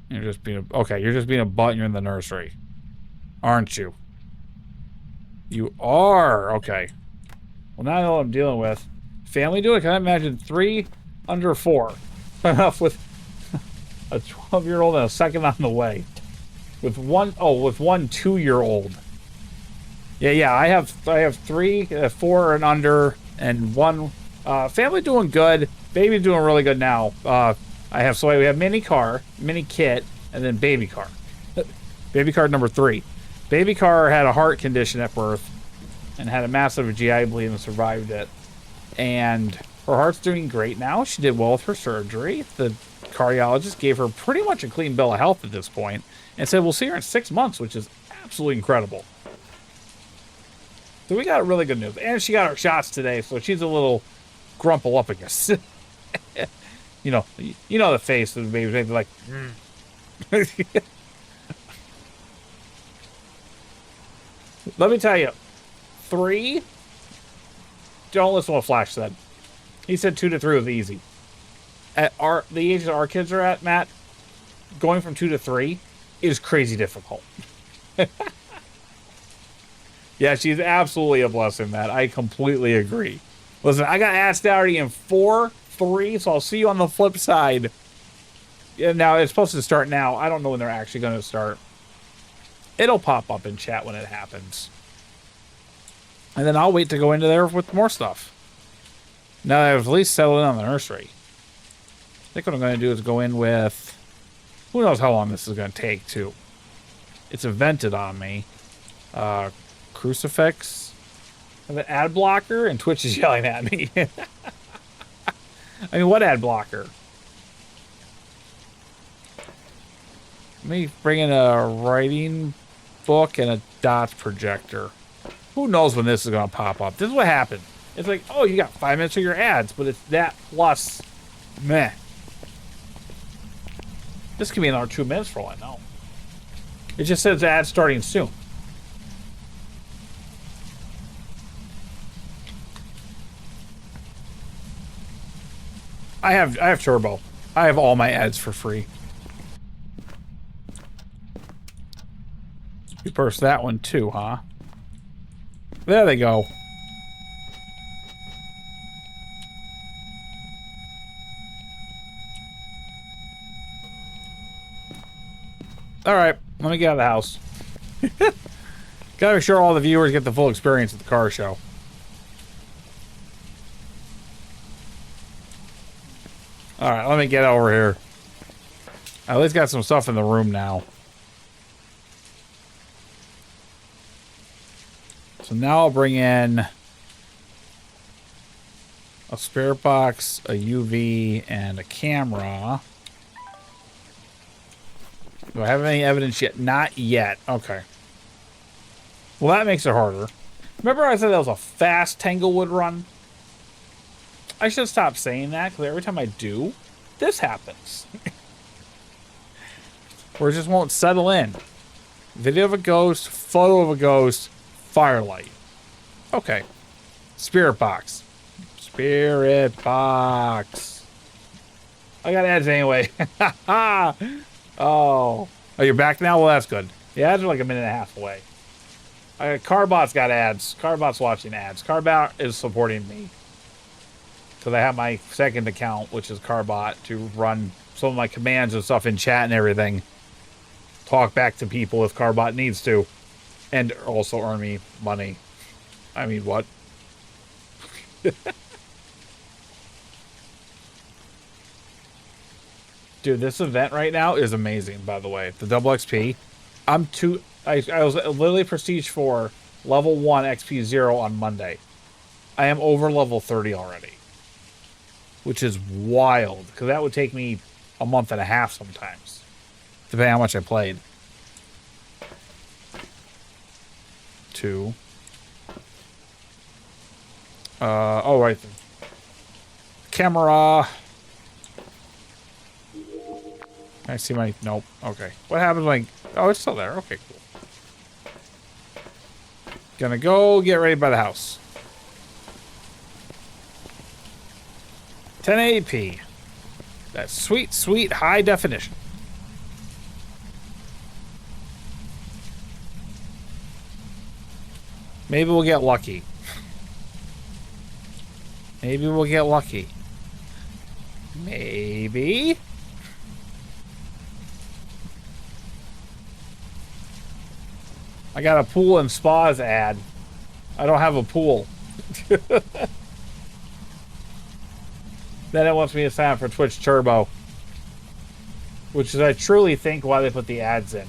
A: You're just being okay. You're just being a butt. And you're in the nursery, aren't you? You are okay. Well, now I know what I'm dealing with. Family do it? Can I imagine 3 under 4? Enough with a 12-year-old and a second on the way. With one 2-year-old. Yeah. I have 3, 4 and under, and 1. Family doing good. Baby doing really good now. We have mini car, mini kit, and then baby car. Baby car number 3. Baby car had a heart condition at birth and had a massive GI bleed and survived it. And her heart's doing great now. She did well with her surgery. The cardiologist gave her pretty much a clean bill of health at this point and said we'll see her in 6 months, which is absolutely incredible. So we got really good news. And she got her shots today, so she's a little grumpalupicus. you know the face of the baby. They'd be like, Let me tell you, 3, don't listen to what Flash said. He said 2 to 3 was easy. At the age that our kids are at, Matt, going from 2 to 3 is crazy difficult. Yeah, she's absolutely a blessing, Matt. I completely agree. Listen, I got asked already in 4, 3, so I'll see you on the flip side. Yeah, now, it's supposed to start now. I don't know when they're actually going to start. It'll pop up in chat when it happens. And then I'll wait to go into there with more stuff. Now that I've at least settled in on the nursery. I think what I'm going to do is go in with... Who knows how long this is going to take, too. It's invented on me. Crucifix. I have an ad blocker, and Twitch is yelling at me. I mean, what ad blocker? Let me bring in a writing book and a dots projector. Who knows when this is going to pop up? This is what happened. It's like, oh, you got 5 minutes of your ads, but it's that plus meh. This could be another 2 minutes for all I know. It just says ads starting soon. I have Turbo. I have all my ads for free. You burst that one too, huh? There they go. Alright, let me get out of the house. Gotta make sure all the viewers get the full experience at the car show. Alright, let me get over here. I at least got some stuff in the room now. So now I'll bring in a spare box, a UV, and a camera. Do I have any evidence yet? Not yet. Okay. Well, that makes it harder. Remember I said that was a fast Tanglewood run? I should stop saying that, because every time I do, this happens. Where it just won't settle in. Video of a ghost, photo of a ghost, firelight. Okay. Spirit box. Spirit box. I got ads anyway. Oh, you're back now? Well, that's good. The ads are like a minute and a half away. Carbot's got ads. Carbot's watching ads. Carbot is supporting me. Because I have my second account, which is Carbot, to run some of my commands and stuff in chat and everything. Talk back to people if Carbot needs to. And also earn me money. I mean, what? Dude, this event right now is amazing, by the way. The double XP. I was literally Prestige 4, level 1, XP 0 on Monday. I am over level 30 already. Which is wild, because that would take me a month and a half sometimes. Depending on how much I played. 2. Oh, right. Camera. Can I see my... Nope. Okay. What happens when... Oh, it's still there. Okay, cool. Gonna go get ready by the house. 1080p. That's sweet, sweet high definition. Maybe we'll get lucky. Maybe we'll get lucky. Maybe. I got a pool and spas ad. I don't have a pool. Then it wants me to sign up for Twitch Turbo. Which is, I truly think, why they put the ads in.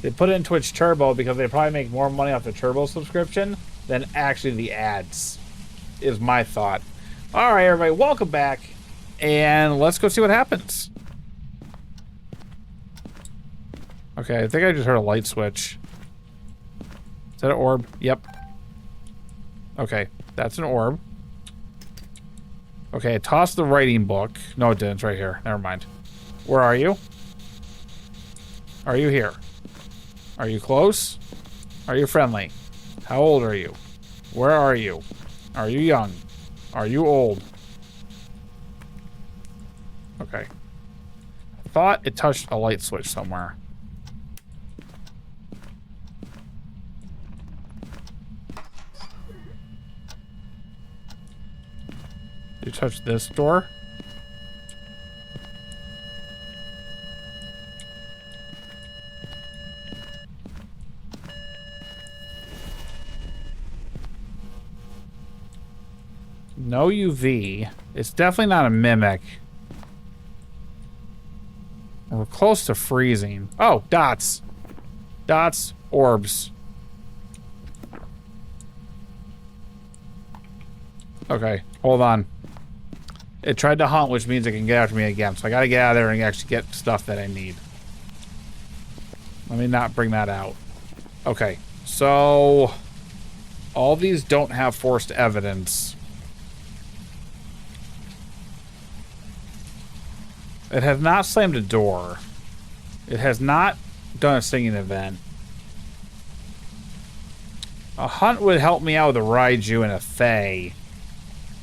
A: They put in Twitch Turbo because they probably make more money off the Turbo subscription than actually the ads. Is my thought. Alright, everybody, welcome back. And let's go see what happens. Okay, I think I just heard a light switch. Is that an orb? Yep. Okay, that's an orb. Okay, I tossed the writing book. No, it didn't. It's right here. Never mind. Where are you? Are you here? Are you close? Are you friendly? How old are you? Where are you? Are you young? Are you old? Okay. I thought it touched a light switch somewhere. You touch this door? No UV. It's definitely not a mimic. We're close to freezing. Oh, dots. Dots, orbs. Okay, hold on. It tried to hunt, which means it can get after me again. So I gotta get out of there and actually get stuff that I need. Let me not bring that out. Okay, so all these don't have forced evidence. It has not slammed a door. It has not done a singing event. A hunt would help me out with a Raiju and a Fae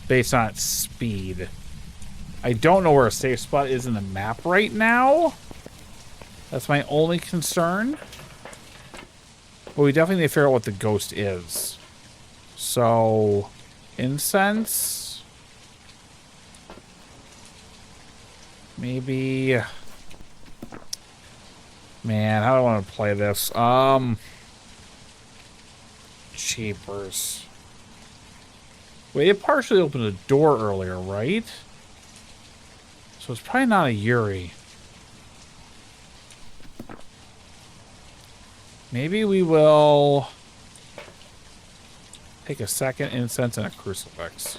A: based on its speed. I don't know where a safe spot is in the map right now. That's my only concern. But we definitely need to figure out what the ghost is. So, incense. Maybe. Man, how do I want to play this? Cheapers. Wait, it partially opened a door earlier, right? So it's probably not a Yuri. Maybe we will take a second incense and a crucifix.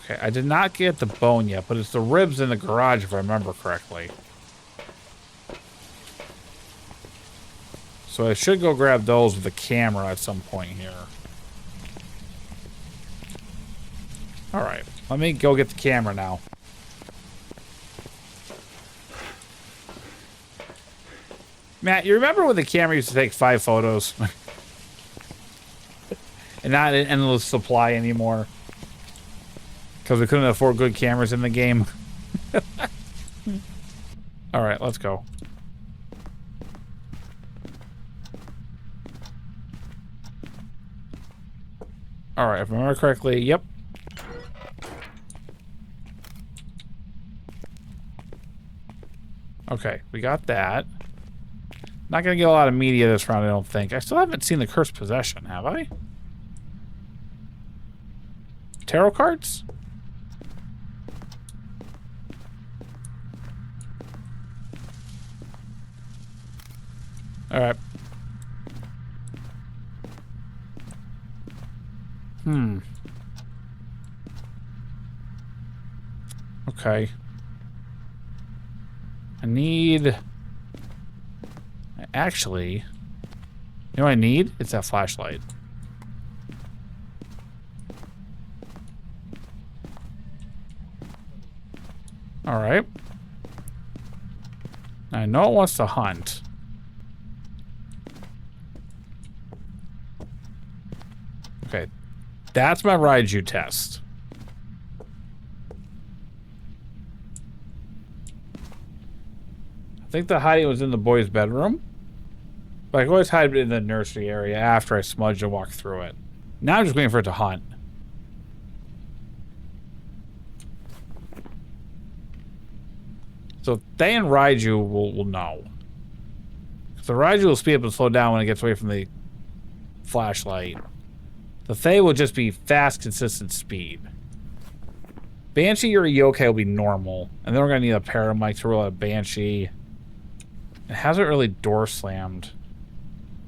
A: Okay, I did not get the bone yet, but it's the ribs in the garage if I remember correctly. So I should go grab those with the camera at some point here. Alright, let me go get the camera now. Matt, you remember when the camera used to take 5 photos? And not an endless supply anymore? Because we couldn't afford good cameras in the game. Alright, let's go. Alright, if I remember correctly, yep. Okay, we got that. Not gonna get a lot of media this round, I don't think. I still haven't seen the Cursed Possession, have I? Tarot cards? Alright. Okay. I need... Actually... You know what I need? It's that flashlight. Alright. I know it wants to hunt. Okay. That's my Raiju test. I think the hiding was in the boys' bedroom. But I can always hide in the nursery area after I smudge and walk through it. Now I'm just waiting for it to hunt. So they and Raiju will know. So Raiju will speed up and slow down when it gets away from the flashlight. The Fae will just be fast, consistent speed. Banshee or Yokai will be normal. And then we're going to need a Paramike to roll a Banshee. It hasn't really door slammed.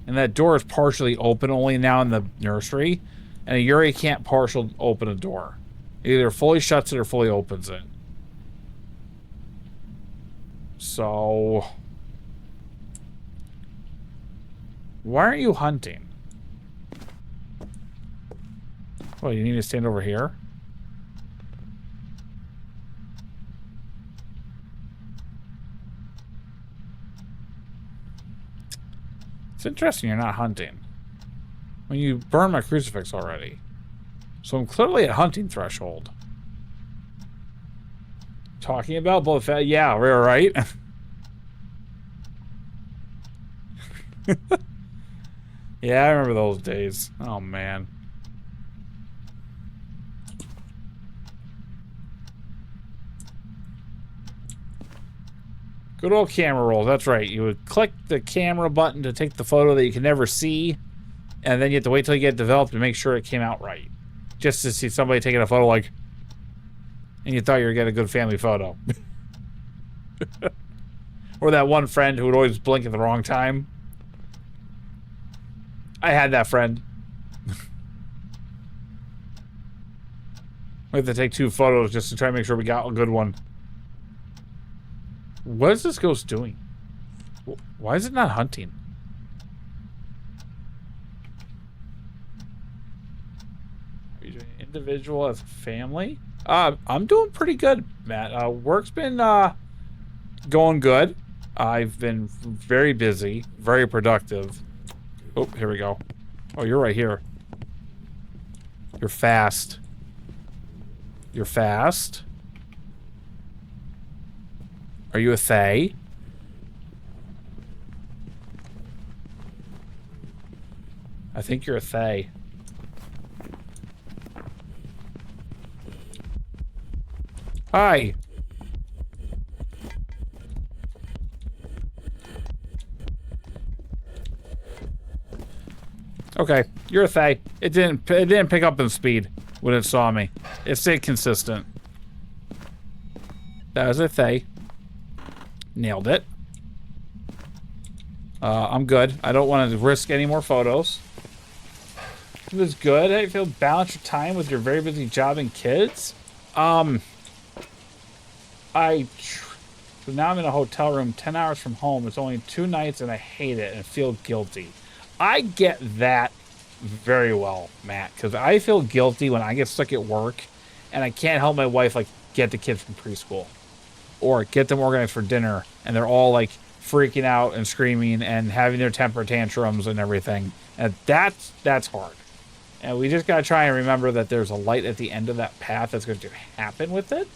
A: And that door is partially open only now in the nursery. And a Yuri can't partial open a door. It either fully shuts it or fully opens it. So... why aren't you hunting? Well, you need to stand over here? It's interesting you're not hunting. When you burned my crucifix already. So I'm clearly at hunting threshold. Talking about both... yeah, we're right. Yeah, I remember those days. Oh, man. Good old camera rolls. That's right. You would click the camera button to take the photo that you can never see, and then you have to wait till you get developed to make sure it came out right. Just to see somebody taking a photo like, and you thought you were getting a good family photo. Or that one friend who would always blink at the wrong time. I had that friend. We have to take 2 photos just to try to make sure we got a good one. What is this ghost doing? Why is it not hunting? Are you doing individual as a family? I'm doing pretty good, Matt. Work's been going good. I've been very busy, very productive. Oh, here we go. Oh, you're right here. You're fast. You're fast. Are you a Fae? I think you're a Fae. Hi. Okay, you're a Fae. It didn't pick up in speed when it saw me. It stayed consistent. That was a Fae. Nailed it. I'm good. I don't want to risk any more photos. It was good. I feel balance your time with your very busy job and kids. So now I'm in a hotel room 10 hours from home. It's only 2 nights and I hate it and feel guilty. I get that very well, Matt, because I feel guilty when I get stuck at work and I can't help my wife like get the kids from preschool. Or get them organized for dinner, and they're all like freaking out and screaming and having their temper tantrums and everything. And that's hard. And we just gotta try and remember that there's a light at the end of that path that's going to happen with it.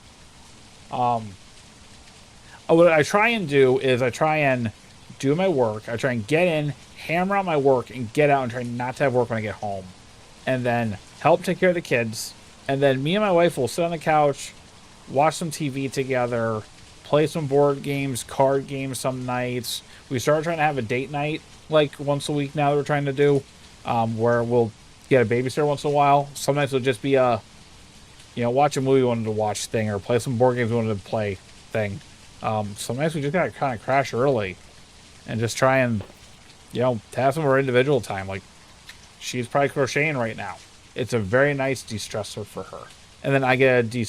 A: What I try and do is I try and do my work. I try and get in, hammer out my work, and get out and try not to have work when I get home. And then help take care of the kids. And then me and my wife will sit on the couch, watch some TV together, play some board games, card games some nights. We started trying to have a date night like once a week now that we're trying to do, where we'll get a babysitter once in a while. Some nights it'll just be a, watch a movie we wanted to watch thing, or play some board games we wanted to play thing. Some nights we just gotta kind of crash early and just try and, have some of our individual time. Like, she's probably crocheting right now. It's a very nice de-stressor for her. And then I get a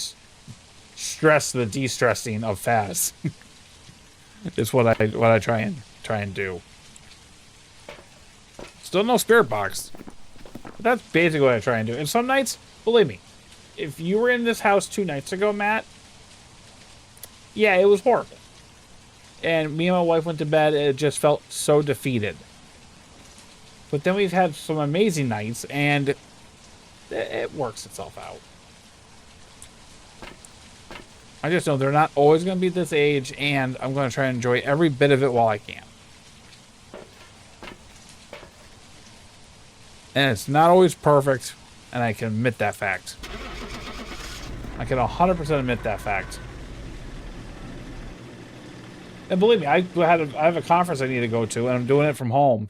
A: stress the de-stressing of Phas. It's what I try and do. Still no spirit box. But that's basically what I try and do. And some nights, believe me, if you were in this house 2 nights ago, Matt, yeah, it was horrible. And me and my wife went to bed and it just felt so defeated. But then we've had some amazing nights and it works itself out. I just know they're not always going to be this age, and I'm going to try and enjoy every bit of it while I can. And it's not always perfect, and I can admit that fact. I can 100% admit that fact. And believe me, I have a conference I need to go to, and I'm doing it from home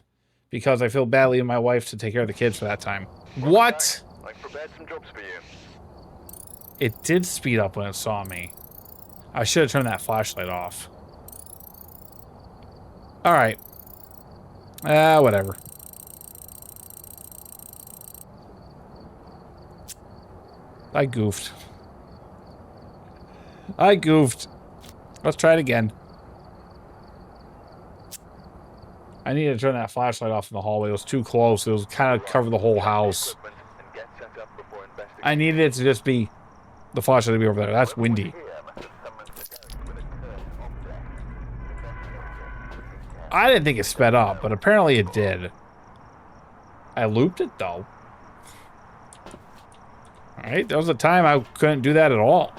A: because I feel badly in my wife to take care of the kids for that time. What?
B: I've prepared some jobs for you.
A: It did speed up when it saw me. I should have turned that flashlight off. Alright. Whatever. I goofed. Let's try it again. I needed to turn that flashlight off in the hallway. It was too close. It was kind of cover the whole house. I needed it to just be the flashlight to be over there. That's windy. I didn't think it sped up, but apparently it did. I looped it though. Alright, there was a time I couldn't do that at all.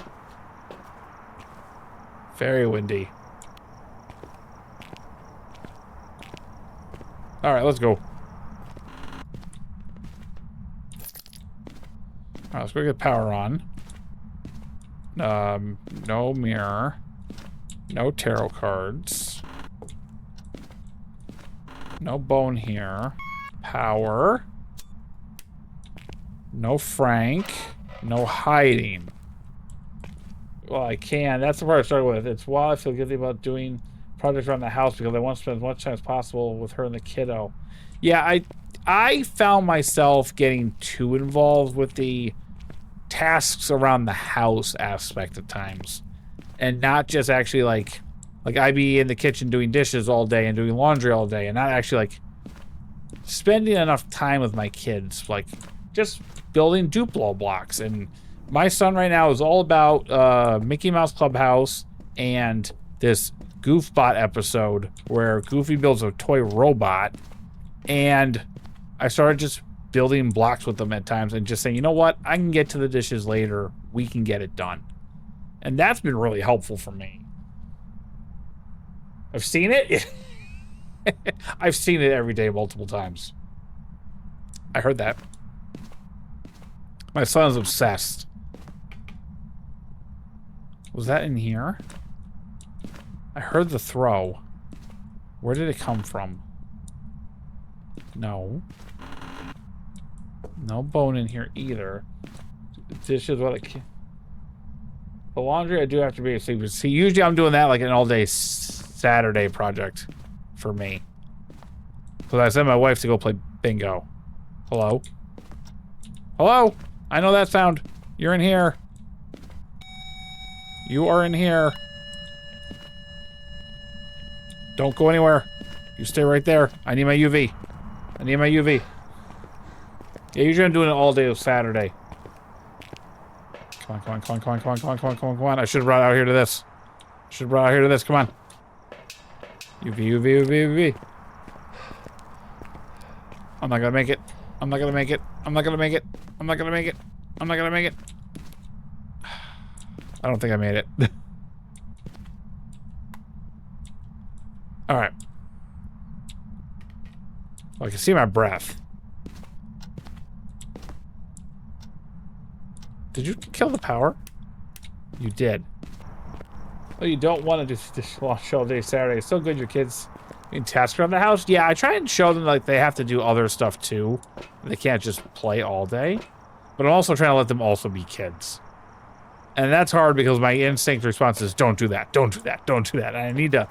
A: Very windy. Alright, let's go. Alright, let's go get power on. No mirror. No tarot cards. No bone here. Power. No Frank. No hiding. Well, I can. That's the part I started with. It's while I feel guilty about doing projects around the house because I want to spend as much time as possible with her and the kiddo. Yeah, I found myself getting too involved with the tasks around the house aspect at times. And not just actually like I'd be in the kitchen doing dishes all day and doing laundry all day and not actually like spending enough time with my kids, like just building Duplo blocks. And my son right now is all about Mickey Mouse Clubhouse and this Goofbot episode where Goofy builds a toy robot, and I started just building blocks with them at times and just saying, you know what, I can get to the dishes later, we can get it done. And that's been really helpful for me. I've seen it. I've seen it every day multiple times. I heard that. My son's obsessed. Was that in here? I heard the throw. Where did it come from? No. No bone in here either. Dishes, what it... The laundry I do have to be asleep. See, usually I'm doing that like an all-day Saturday project for me. Because I sent my wife to go play bingo. Hello? Hello? I know that sound. You're in here. You are in here. Don't go anywhere. You stay right there. I need my UV. I need my UV. Yeah, usually I'm doing it all day Saturday. Come on, come on, come on, come on, come on, come on, come on, come on, come on. I should have brought out here to this. Should have brought out here to this. Come on. UV, UV, UV, UV. I'm not gonna make it. I'm not gonna make it. I'm not gonna make it. I'm not gonna make it. I'm not gonna make it. I don't think I made it. Alright. Well, I can see my breath. Did you kill the power? You did. Oh, you don't want to do dishwasher all day Saturday. It's so good your kids in task around the house. Yeah, I try and show them like they have to do other stuff too. They can't just play all day. But I'm also trying to let them also be kids. And that's hard because my instinct response is don't do that, don't do that, don't do that. And I need to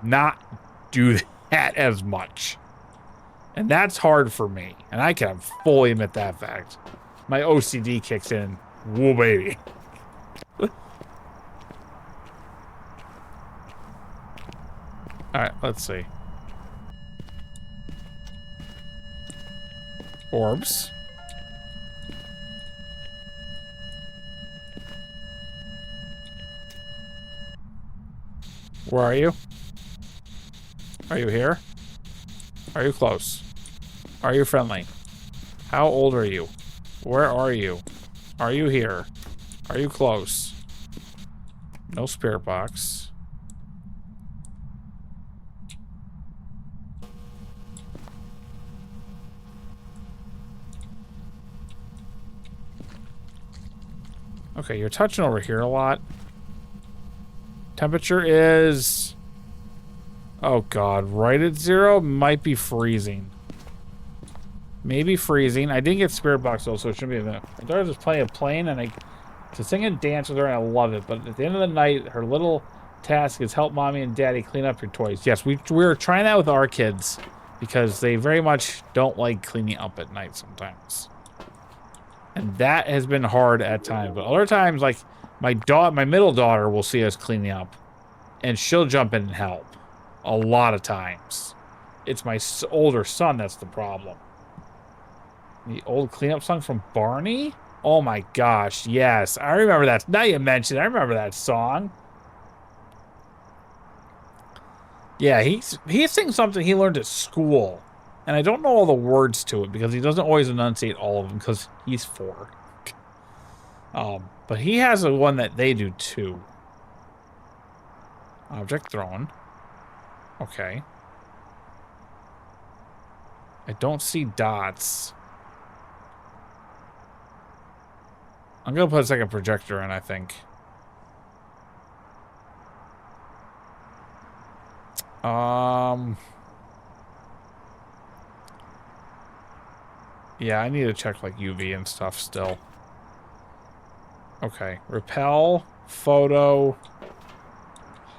A: not do that as much. And that's hard for me. And I can fully admit that fact. My OCD kicks in. Whoa, baby. Alright, let's see. Orbs. Where are you? Are you here? Are you close? Are you friendly? How old are you? Where are you? Are you here? Are you close? No spirit box. Okay, you're touching over here a lot. Temperature is... Oh god, right at 0? Might be freezing. Maybe freezing. I didn't get spirit box though, so it shouldn't be a minute. My daughter just playing and to sing and dance with her, and I love it. But at the end of the night, her little task is help mommy and daddy clean up your toys. Yes, we're trying that with our kids because they very much don't like cleaning up at night sometimes. And that has been hard at times. But other times, like my middle daughter will see us cleaning up and she'll jump in and help. A lot of times. It's my older son that's the problem. The old cleanup song from Barney? Oh my gosh, yes. I remember that. Now you mentioned it, I remember that song. Yeah, he sings something he learned at school. And I don't know all the words to it because he doesn't always enunciate all of them because he's 4. But he has a one that they do too. Object thrown. Okay. I don't see dots. I'm gonna put a second projector in, I think. Yeah, I need to check like UV and stuff still. Okay, repel, photo,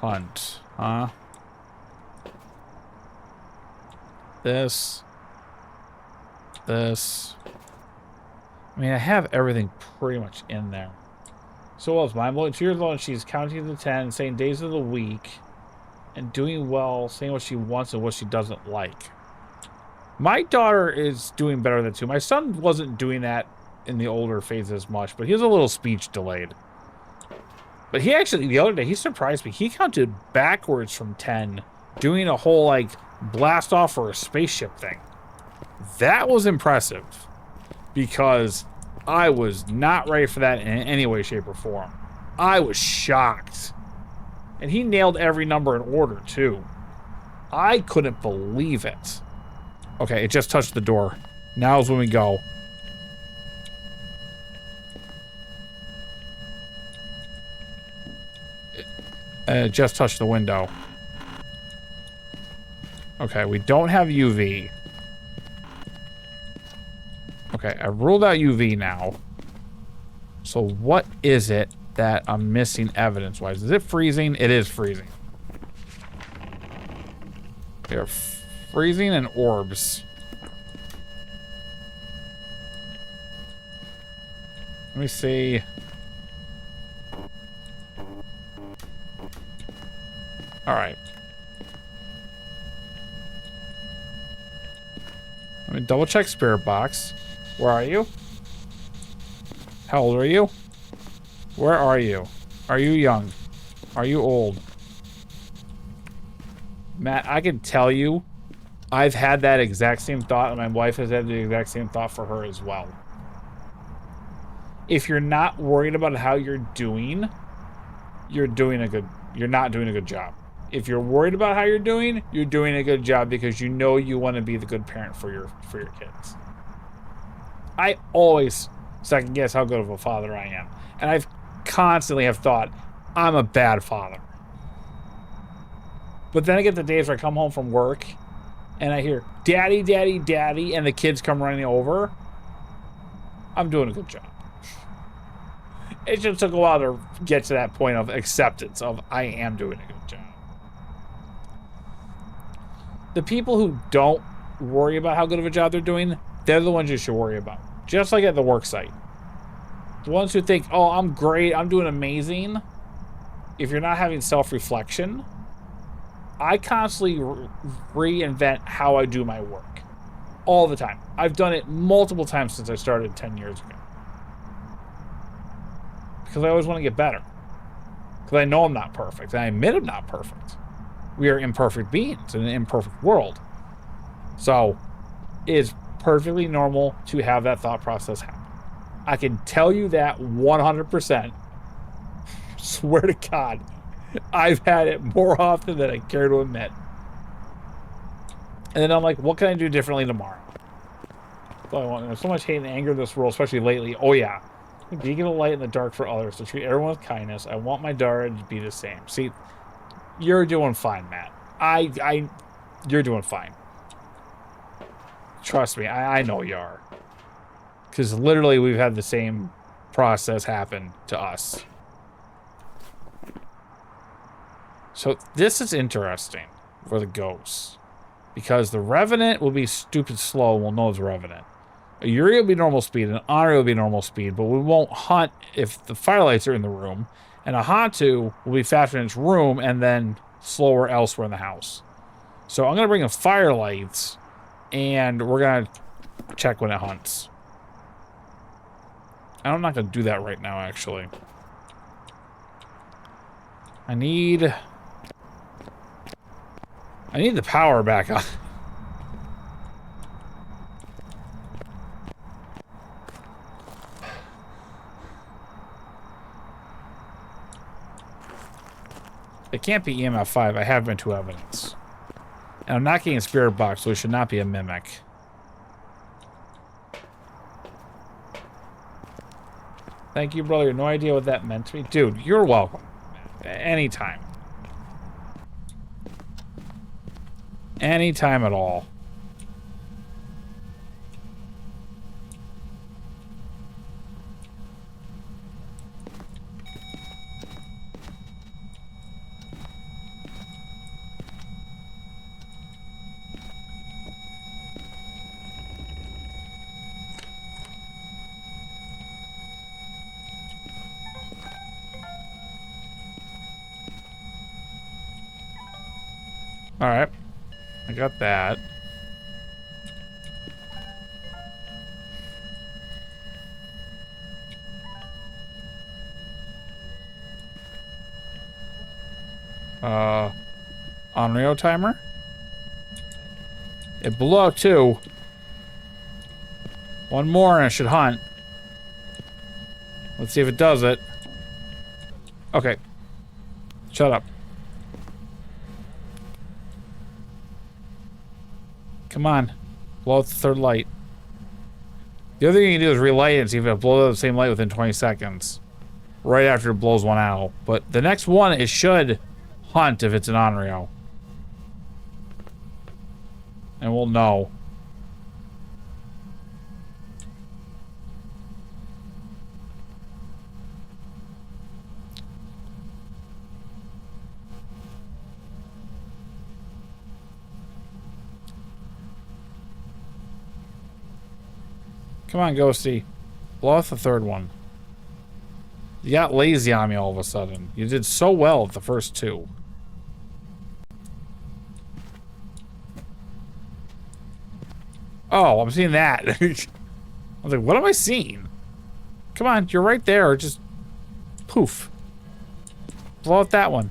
A: hunt, huh? This. I mean, I have everything pretty much in there. So well, it's mind blowing. 2 years old and she's counting to 10, saying days of the week, and doing well, saying what she wants and what she doesn't like. My daughter is doing better than 2. My son wasn't doing that in the older phase as much, but he was a little speech delayed. But he actually, the other day, he surprised me. He counted backwards from 10, doing a whole, like, blast off for a spaceship thing. That was impressive. Because I was not ready for that in any way, shape, or form. I was shocked. And he nailed every number in order, too. I couldn't believe it. Okay, it just touched the door. Now's when we go. It just touched the window. Okay, we don't have UV. Okay, I've ruled out UV now. So what is it that I'm missing evidence-wise? Is it freezing? It is freezing. They're freezing and orbs. Let me see. All right. Let me double check spirit box. Where are you? How old are you? Where are you? Are you young? Are you old? Matt, I can tell you, I've had that exact same thought, and my wife has had the exact same thought for her as well. If you're not worried about how you're doing, you're not doing a good job. If you're worried about how you're doing a good job because you know you want to be the good parent for your kids. I always second guess how good of a father I am. And I've constantly have thought, I'm a bad father. But then I get the days where I come home from work and I hear, daddy, daddy, daddy, and the kids come running over. I'm doing a good job. It just took a while to get to that point of acceptance of I am doing a good job. The people who don't worry about how good of a job they're doing, they're the ones you should worry about. Just like at the work site. The ones who think, oh, I'm great, I'm doing amazing. If you're not having self-reflection, I constantly reinvent how I do my work. All the time. I've done it multiple times since I started 10 years ago. Because I always want to get better. Because I know I'm not perfect. And I admit I'm not perfect. We are imperfect beings in an imperfect world. So, it's perfectly normal to have that thought process happen. I can tell you that 100%. Swear to God, I've had it more often than I care to admit. And then I'm like, what can I do differently tomorrow? There's so much hate and anger in this world, especially lately. Oh, yeah. Beacon of light in the dark for others, to treat everyone with kindness. I want my daughter to be the same. See, you're doing fine, Matt. You're doing fine. Trust me, I know you are. Because literally we've had the same process happen to us. So this is interesting for the ghosts. Because the Revenant will be stupid slow and we'll know it's Revenant. A Yuri will be normal speed and an Honor will be normal speed, but we won't hunt if the firelights are in the room. And a Hatu will be faster in its room and then slower elsewhere in the house. So I'm going to bring in firelights and we're going to check when it hunts. I'm not going to do that right now, actually. I need the power back on. It can't be EMF 5. I have been to evidence. And I'm not getting a spirit box, so it should not be a mimic. Thank you, brother. You have no idea what that meant to me. Dude, you're welcome. Anytime. Anytime at all. All right, I got that. Onryo timer. It blew out 2. One more and it should hunt. Let's see if it does it. Okay. Shut up. Come on. Blow out the 3rd light. The other thing you can do is relight it and see if it blows out the same light within 20 seconds. Right after it blows one out. But the next one, it should hunt if it's an Onryo. And we'll know. Come on, Ghosty. Blow off the 3rd one. You got lazy on me all of a sudden. You did so well at the first 2. Oh, I'm seeing that. I was like, what am I seeing? Come on, you're right there. Just poof. Blow out that one.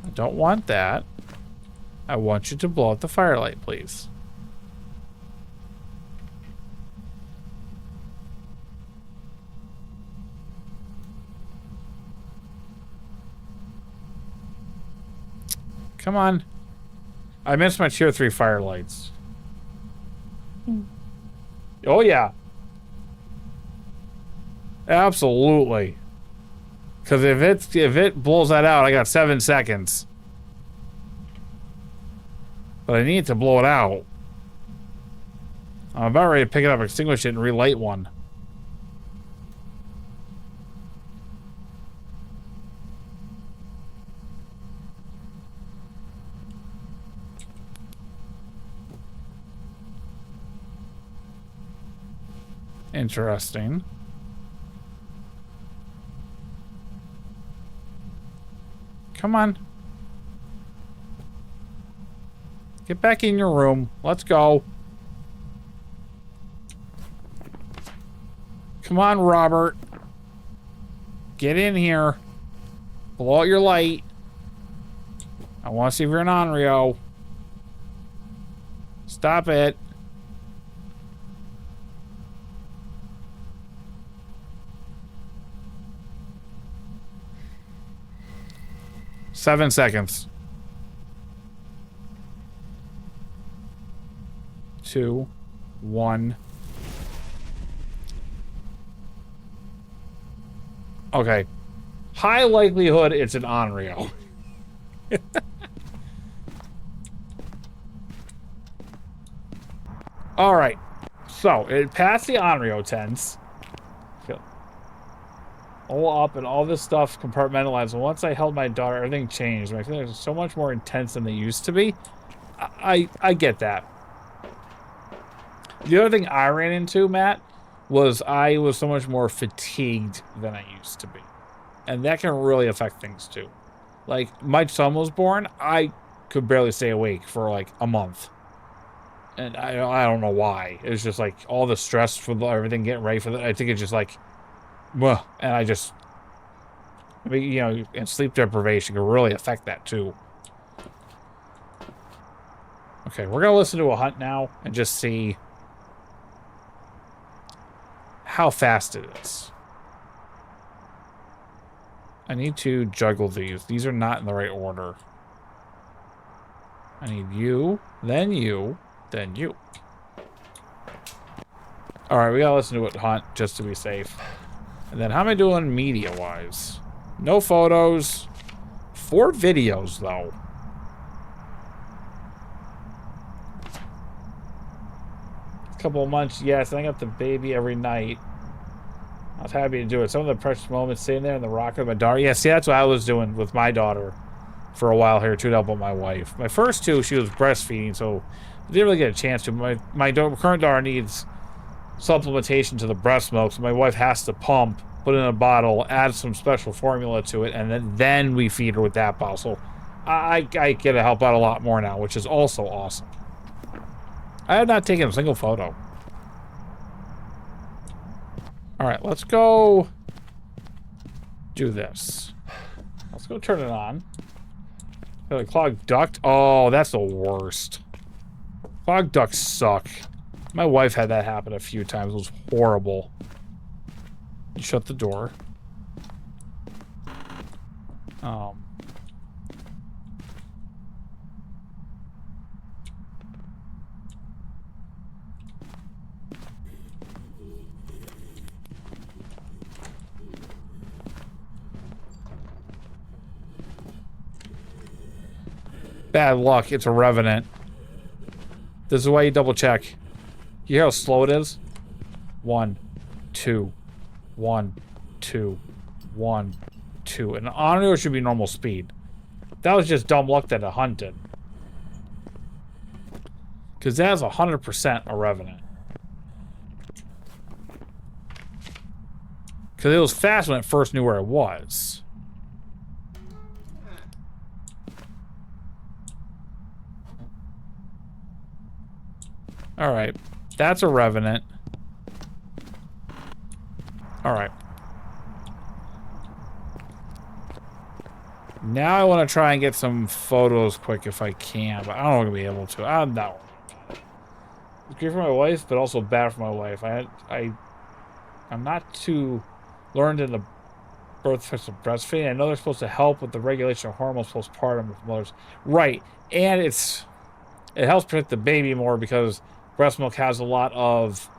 A: I don't want that. I want you to blow out the firelight, please. Come on. I missed my tier 3 firelights. Oh, yeah. Absolutely. Because if it blows that out, I got 7 seconds. But I need to blow it out. I'm about ready to pick it up, extinguish it, and relight one. Interesting. Come on. Get back in your room. Let's go. Come on, Robert. Get in here. Blow out your light. I want to see if you're an Onryo. Stop it. 7 seconds. 2, 1. Okay. High likelihood it's an Onryo. All right. So it passed the Onryo tents. All up and all this stuff compartmentalized. And once I held my daughter, everything changed. My feelings are so much more intense than they used to be. I get that. The other thing I ran into, Matt, was I was so much more fatigued than I used to be. And that can really affect things too. Like, my son was born, I could barely stay awake for like a month. And I don't know why. It was just like all the stress for everything getting ready for that. I think it's just like, well, and I mean, you know, and sleep deprivation can really affect that too. Okay, we're gonna listen to a hunt now and just see how fast it is. I need to juggle these. These are not in the right order. I need you, then you, then you. All right, we gotta listen to it hunt just to be safe. And then how am I doing media-wise? No photos. 4 videos, though. A couple of months, yes. I got the baby every night. I was happy to do it. Some of the precious moments sitting there in the rocker with my daughter. Yeah, see, that's what I was doing with my daughter for a while here, too, to help with my wife. My first 2, she was breastfeeding, so I didn't really get a chance to. My current daughter needs supplementation to the breast milk, so my wife has to pump, put it in a bottle, add some special formula to it, and then we feed her with that bottle. So I get to help out a lot more now, which is also awesome. I have not taken a single photo. All right, let's go do this. Let's go turn it on. Got a clogged duct. Oh, that's the worst. Clogged ducts suck. My wife had that happen a few times. It was horrible. You shut the door. Bad luck. It's a Revenant. This is why you double check. You hear how slow it is? 1, 2, 1, 2, 1, 2. And Onryo should be normal speed. That was just dumb luck that it hunted. Because that is 100% a Revenant. Because it was fast when it first knew where it was. Alright. That's a Revenant. Alright. Now I want to try and get some photos quick if I can, but I don't want to be able to. I'm not. It's great for my wife, but also bad for my wife. I'm not too learned in the birth effects of breastfeeding. I know they're supposed to help with the regulation of hormones postpartum with mothers. Right. And it helps protect the baby more because breast milk has a lot of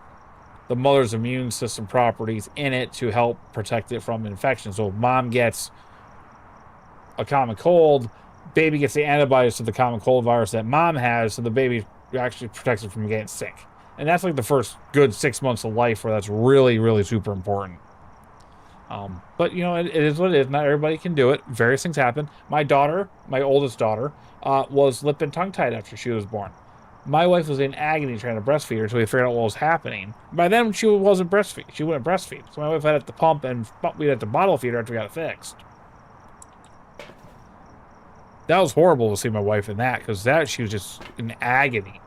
A: the mother's immune system properties in it to help protect it from infection. So if mom gets a common cold, baby gets the antibodies to the common cold virus that mom has, so the baby actually protects it from getting sick. And that's like the first good 6 months of life where that's really, really super important. But, you know, it is what it is. Not everybody can do it. Various things happen. My daughter, my oldest daughter, was lip and tongue-tied after she was born. My wife was in agony trying to breastfeed her until we figured out what was happening. By then, she wasn't breastfeed. She wouldn't breastfeed. So my wife had to pump, and we had to bottle feed her after we got it fixed. That was horrible to see my wife in that, because she was just in agony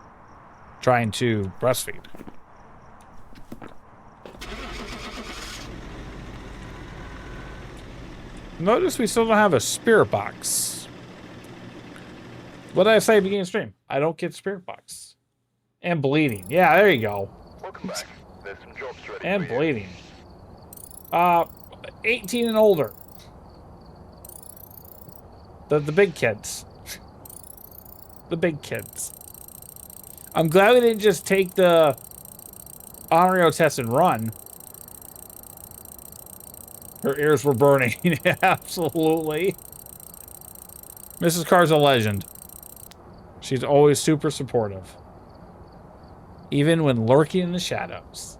A: trying to breastfeed. Notice we still don't have a spirit box. What did I say at the beginning of the stream? I don't get spirit box. And bleeding. Yeah, there you go.
B: Welcome back. There's some jobs ready
A: And
B: for you.
A: bleeding. 18 and older. The big kids. The big kids. I'm glad we didn't just take the Onryo test and run. Her ears were burning. Absolutely. Mrs. Carr's a legend. She's always super supportive. Even when lurking in the shadows.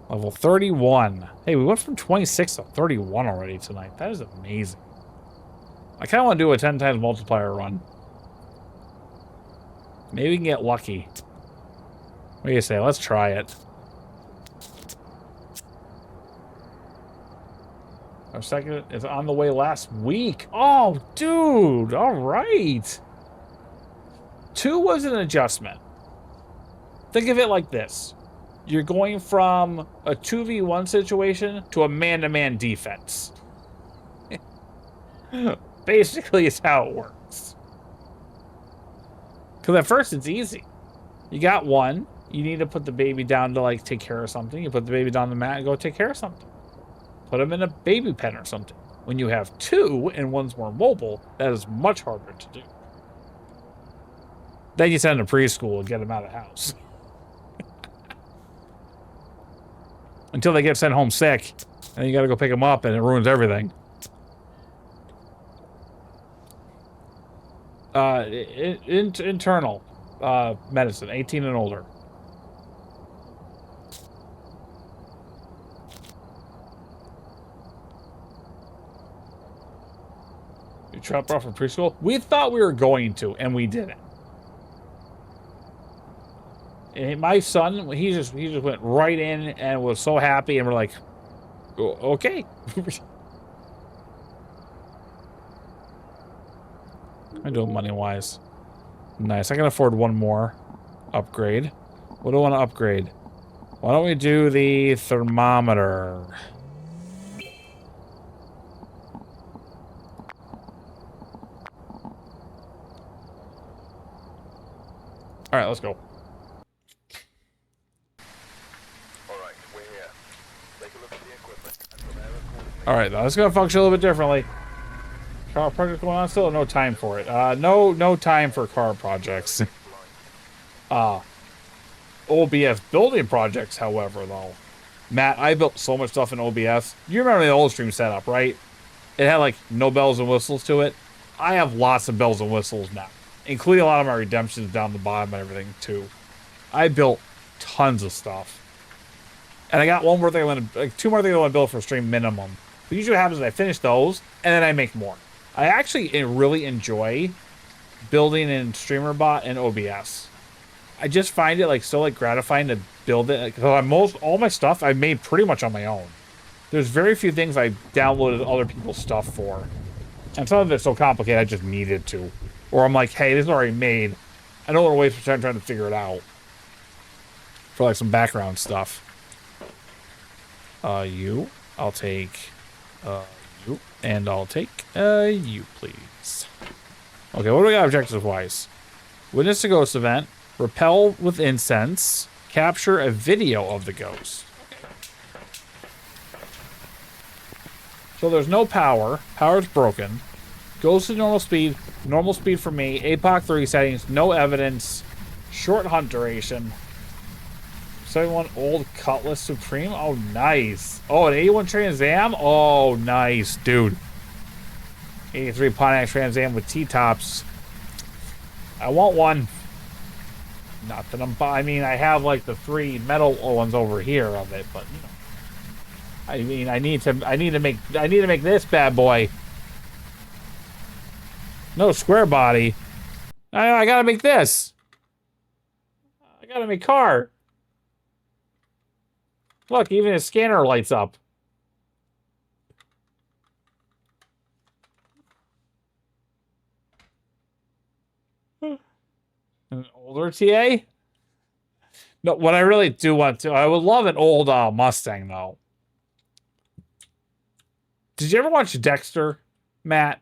A: Level 31. Hey, we went from 26 to 31 already tonight. That is amazing. I kind of want to do a 10 times multiplier run. Maybe we can get lucky. What do you say? Let's try it. Our second is on the way last week. Oh, dude. All right. 2 was an adjustment. Think of it like this. You're going from a 2v1 situation to a man-to-man defense. Basically, it's how it works. Because at first, it's easy. You got 1. You need to put the baby down to, like, take care of something. You put the baby down on the mat and go take care of something. Put him in a baby pen or something. When you have 2 and one's more mobile, that is much harder to do. Then you send him to preschool and get him out of the house. Until they get sent home sick. And you gotta go pick them up and it ruins everything. Internal medicine, 18 and older. You dropped off from preschool? We thought we were going to, and we didn't. And my son, he just went right in and was so happy, and we're like, okay. I'm doing money-wise. Nice. I can afford 1 more upgrade. What do I want to upgrade? Why don't we do the thermometer? All right, let's go. All right, now it's gonna function a little bit differently. Car project going on still? No time for it. No time for car projects. OBS building projects, however, though. Matt, I built so much stuff in OBS. You remember the old stream setup, right? It had like no bells and whistles to it. I have lots of bells and whistles now, including a lot of my redemptions down the bottom and everything too. I built tons of stuff. And I got 1 more thing I want to, like 2 more things I want to build for stream minimum. But usually what happens is I finish those, and then I make more. I actually really enjoy building in StreamerBot and OBS. I just find it like so like gratifying to build it. Because all my stuff I made pretty much on my own. There's very few things I downloaded other people's stuff for. And some of it's so complicated I just needed to. Or I'm like, hey, this is already made. I don't want to waste my time trying to figure it out. For like some background stuff. I'll take you, and I'll take you, please. Okay, what do we got objectives-wise? Witness a ghost event, repel with incense, capture a video of the ghost. So there's no power. Power's broken. Ghost is normal speed for me, APOC 3 settings, no evidence, short hunt duration. 71 old Cutlass Supreme. Oh, nice. Oh, an 81 Trans Am. Oh, nice, dude. 83 Pontiac Trans Am with T-tops. I want one. Not that I mean, I have like the 3 metal ones over here of it, but you know. I mean, I need to make this bad boy. No square body. I gotta make this. I gotta make car. Look, even his scanner lights up. An older TA? No, what I really do want to... I would love an old Mustang, though. Did you ever watch Dexter, Matt?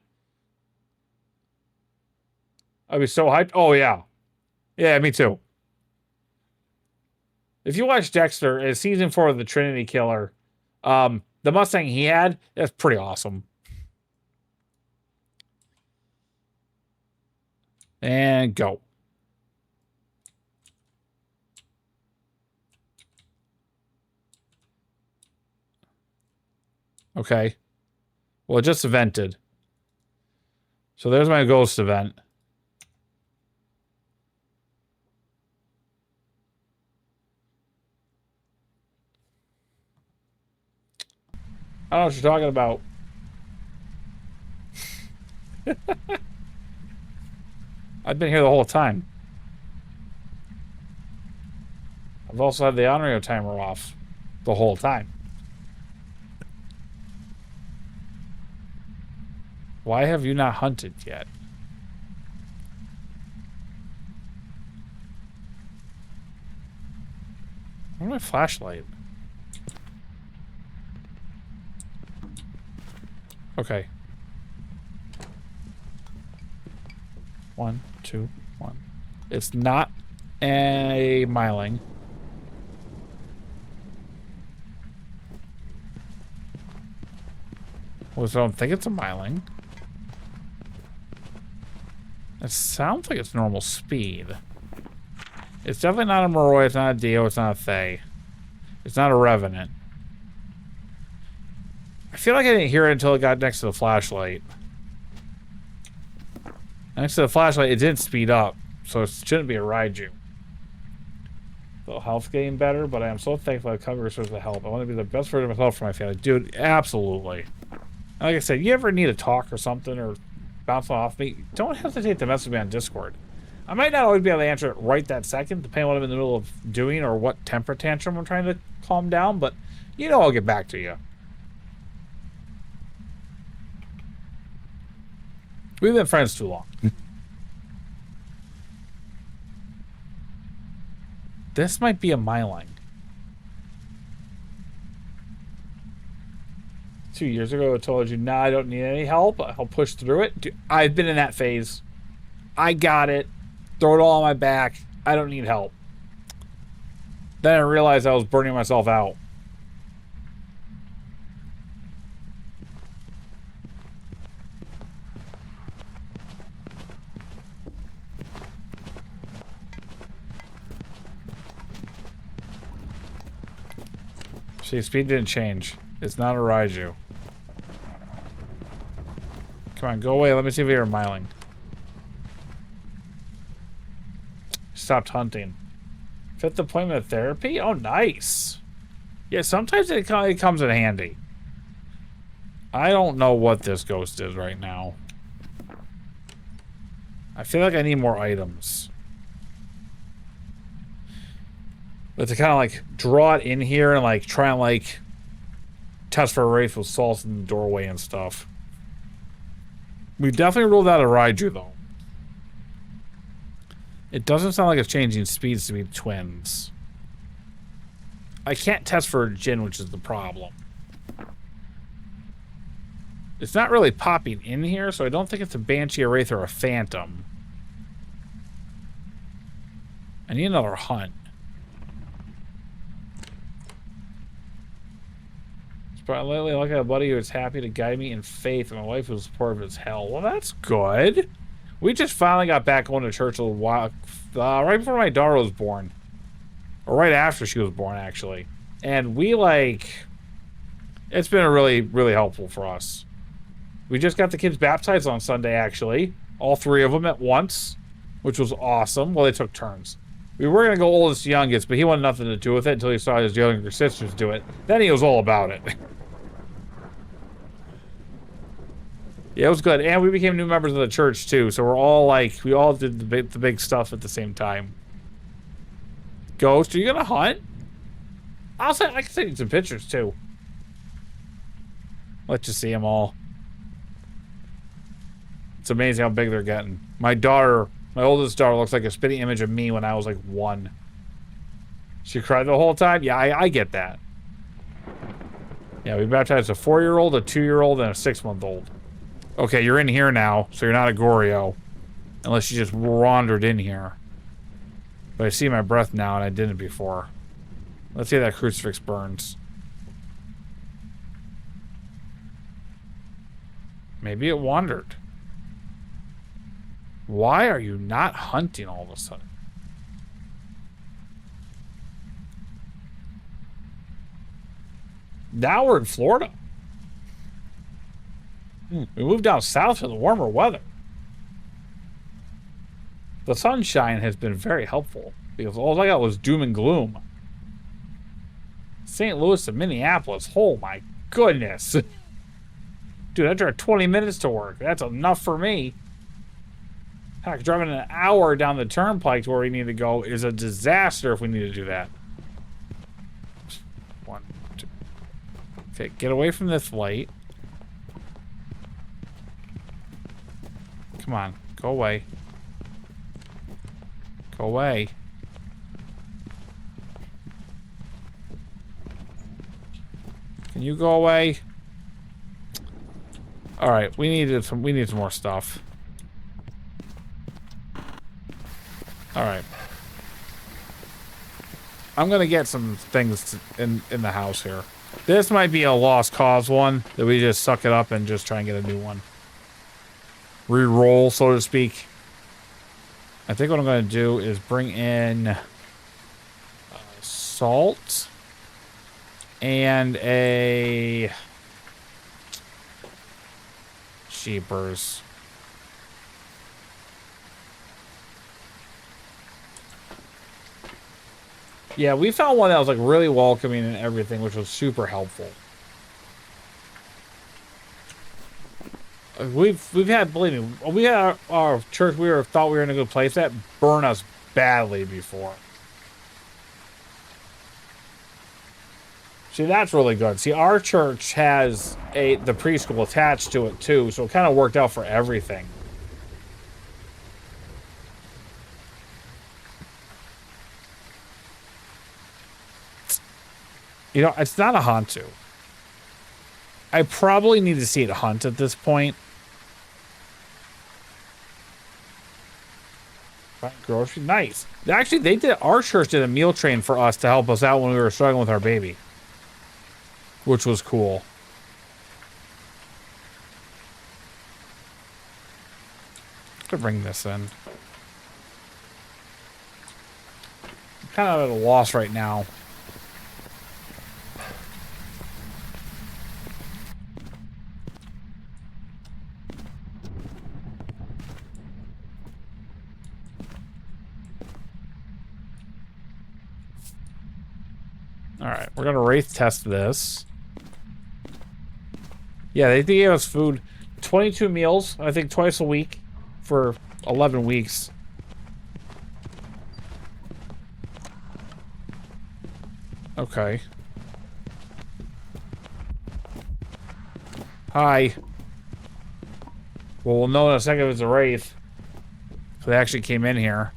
A: I'd be so hyped. Oh, yeah. Yeah, me too. If you watch Dexter, it's season 4 of the Trinity Killer. The Mustang he had, that's pretty awesome. And go. Okay. Well, it just evented. So there's my ghost event. I don't know what you're talking about. I've been here the whole time. I've also had the on-radio timer off the whole time. Why have you not hunted yet? Where's my flashlight? Okay. 1, 2, 1. It's not a miling. Well, so I don't think it's a miling. It sounds like it's normal speed. It's definitely not a Moroi, it's not a Dio, it's not a Thay. It's not a Revenant. I feel like I didn't hear it until it got next to the flashlight. Next to the flashlight, it didn't speed up, so it shouldn't be a Raiju. The health's getting better, but I am so thankful that cover source of help. I want to be the best version of myself for my family. Dude, absolutely. Like I said, you ever need a talk or something or bounce off me, don't hesitate to message me on Discord. I might not always be able to answer it right that second, depending on what I'm in the middle of doing or what temper tantrum I'm trying to calm down, but you know I'll get back to you. We've been friends too long. This might be a miling. 2 years ago, I told you, nah, I don't need any help. I'll push through it. Dude, I've been in that phase. I got it. Throw it all on my back. I don't need help. Then I realized I was burning myself out. See, speed didn't change. It's not a Raiju. Come on, go away. Let me see if you're miling. Stopped hunting. 5th appointment of therapy? Oh, nice. Yeah, sometimes it comes in handy. I don't know what this ghost is right now. I feel like I need more items. But to kind of like draw it in here and like try and like test for a wraith with salt in the doorway and stuff. We definitely ruled out a Raiju though. It doesn't sound like it's changing speeds to be twins. I can't test for a Jinn, which is the problem. It's not really popping in here, so I don't think it's a Banshee, a Wraith, or a Phantom. I need another hunt. Lately, I look at a buddy who is happy to guide me in faith, and my wife who's supportive as hell. Well, that's good. We just finally got back going to church a little while, right before my daughter was born. Or right after she was born, actually. And we, like... It's been a really, really helpful for us. We just got the kids baptized on Sunday, actually. All 3 of them at once, which was awesome. Well, they took turns. We were going to go oldest to youngest, but he wanted nothing to do with it until he saw his younger sisters do it. Then he was all about it. Yeah, it was good. And we became new members of the church, too. So we're all like, we all did the big stuff at the same time. Ghost, are you going to hunt? I can send you some pictures, too. Let you see them all. It's amazing how big they're getting. My daughter, my oldest daughter, looks like a spitting image of me when I was like 1. She cried the whole time? Yeah, I get that. Yeah, we baptized a 4-year-old, a 2-year-old, and a 6-month-old. Okay, you're in here now, so you're not a Goryo. Unless you just wandered in here. But I see my breath now, and I didn't before. Let's see if that crucifix burns. Maybe it wandered. Why are you not hunting all of a sudden? Now we're in Florida. We moved down south to the warmer weather. The sunshine has been very helpful because all I got was doom and gloom. St. Louis to Minneapolis. Oh my goodness. Dude, I drive 20 minutes to work. That's enough for me. Heck, driving an hour down the turnpike to where we need to go is a disaster if we need to do that. 1, 2. Okay, get away from this light. Come on, go away. Go away. Can you go away? All right, we need some more stuff. All right. I'm gonna get some things in the house here. This might be a lost cause one that we just suck it up and just try and get a new one. Re-roll, so to speak. I think what I'm gonna do is bring in salt and a jeepers. Yeah, we found one that was like really welcoming and everything, which was super helpful. We've had, believe me, we had our church thought we were in a good place that burned us badly before. See, that's really good. See, our church has the preschool attached to it too, so it kind of worked out for everything. You know, it's not a Hantu. I probably need to see it hunt at this point. Grocery, nice. Actually, our church did a meal train for us to help us out when we were struggling with our baby, which was cool. To bring this in. I'm kind of at a loss right now. Alright, we're gonna wraith test this. Yeah, they gave us food. 22 meals, I think twice a week for 11 weeks. Okay. Hi. Well, we'll know in a second if it's a wraith. So they actually came in here.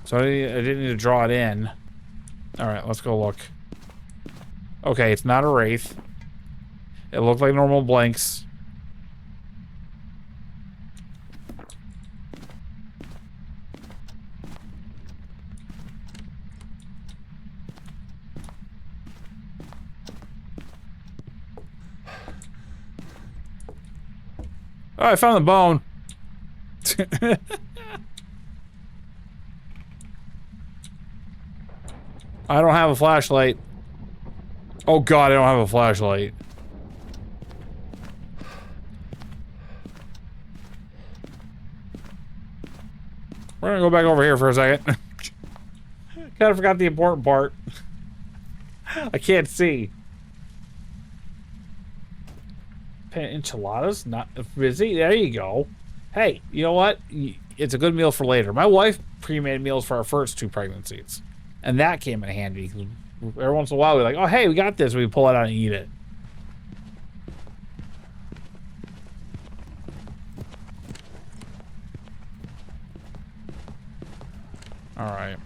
A: So I didn't need to draw it in. Alright, let's go look. Okay, it's not a wraith. It looked like normal blanks. Oh, I found the bone. I don't have a flashlight. Oh god, I don't have a flashlight. We're gonna go back over here for a second. Kinda forgot the important part. I can't see. Enchiladas? Not busy? There you go. Hey, you know what? It's a good meal for later. My wife pre-made meals for our first 2 pregnancies. And that came in handy. Every once in a while, we're like, oh, hey, we got this. We pull it out and eat it. All right.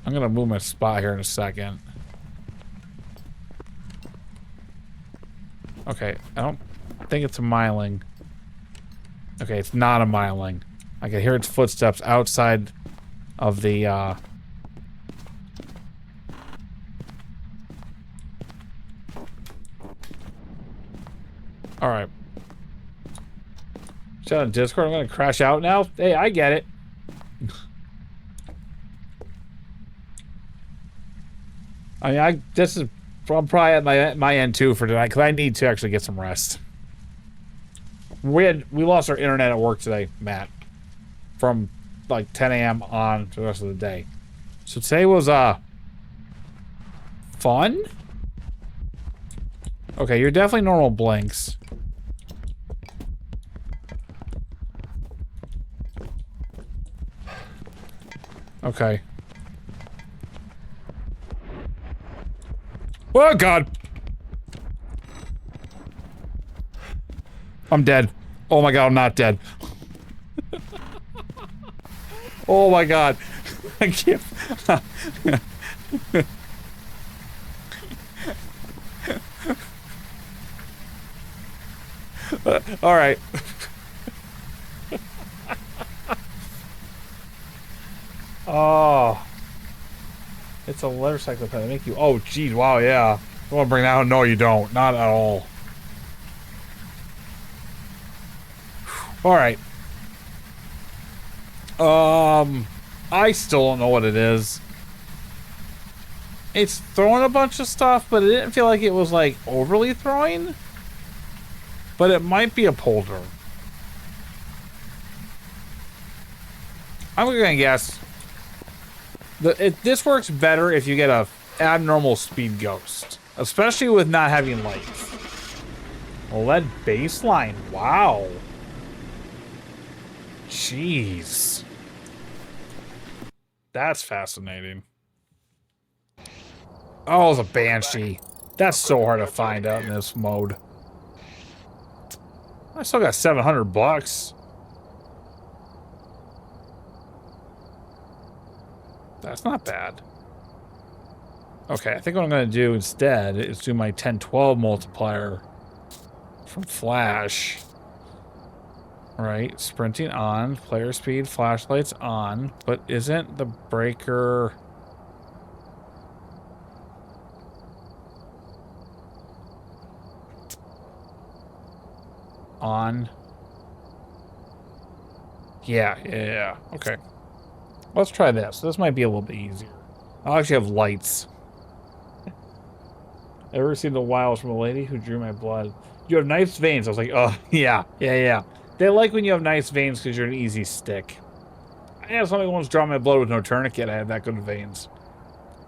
A: I'm going to move my spot here in a second. Okay, I don't think it's a myling. Okay, it's not a myling. I can hear its footsteps outside of the, All right. Shout out Discord. I'm gonna crash out now. Hey, I get it. I mean, I'm probably at my end too for tonight because I need to actually get some rest. We lost our internet at work today, Matt, from like 10 a.m. on to the rest of the day. So today was fun. Okay, you're definitely normal blinks. Okay. Oh God. I'm dead. Oh my God, I'm not dead. Oh my God. I can't. All right. Oh. It's a letter cyclopedia. Make you. Oh, geez. Wow, yeah. You want to bring that out? No, you don't. Not at all. All right. I still don't know what it is. It's throwing a bunch of stuff, but it didn't feel like it was, like, overly throwing. But it might be a polder. I'm gonna guess. This works better if you get a abnormal speed ghost. Especially with not having lights. Lead baseline. Wow. Jeez. That's fascinating. Oh, it's a banshee. That's so hard to find out in this mode. I still got 700 bucks. That's not bad. Okay, I think what I'm going to do instead is do my 10-12 multiplier from Flash. Right, sprinting on, player speed, flashlights on, but isn't the breaker... on? Yeah. Okay. Let's try this. This might be a little bit easier. I'll actually have lights. Ever seen the wiles from a lady who drew my blood? You have nice veins. I was like, oh, yeah. They like when you have nice veins because you're an easy stick. I had somebody once draw my blood with no tourniquet. I had that good veins.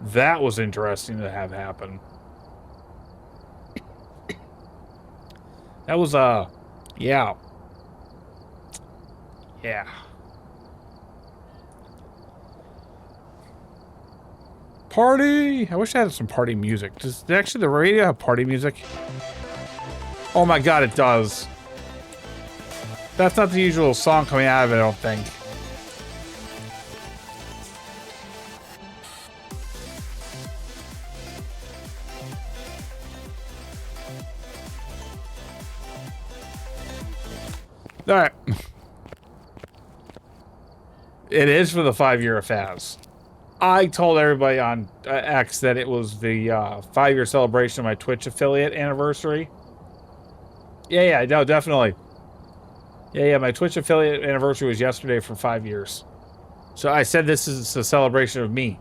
A: That was interesting to have happen. That was, yeah. Party! I wish I had some party music. Does actually the radio have party music? Oh my God, it does. That's not the usual song coming out of it, I don't think. All right. It is for the 5-year of Phas. I told everybody on X that it was the 5-year celebration of my Twitch affiliate anniversary. Yeah, no, definitely. Yeah, my Twitch affiliate anniversary was yesterday for 5 years. So I said this is a celebration of me.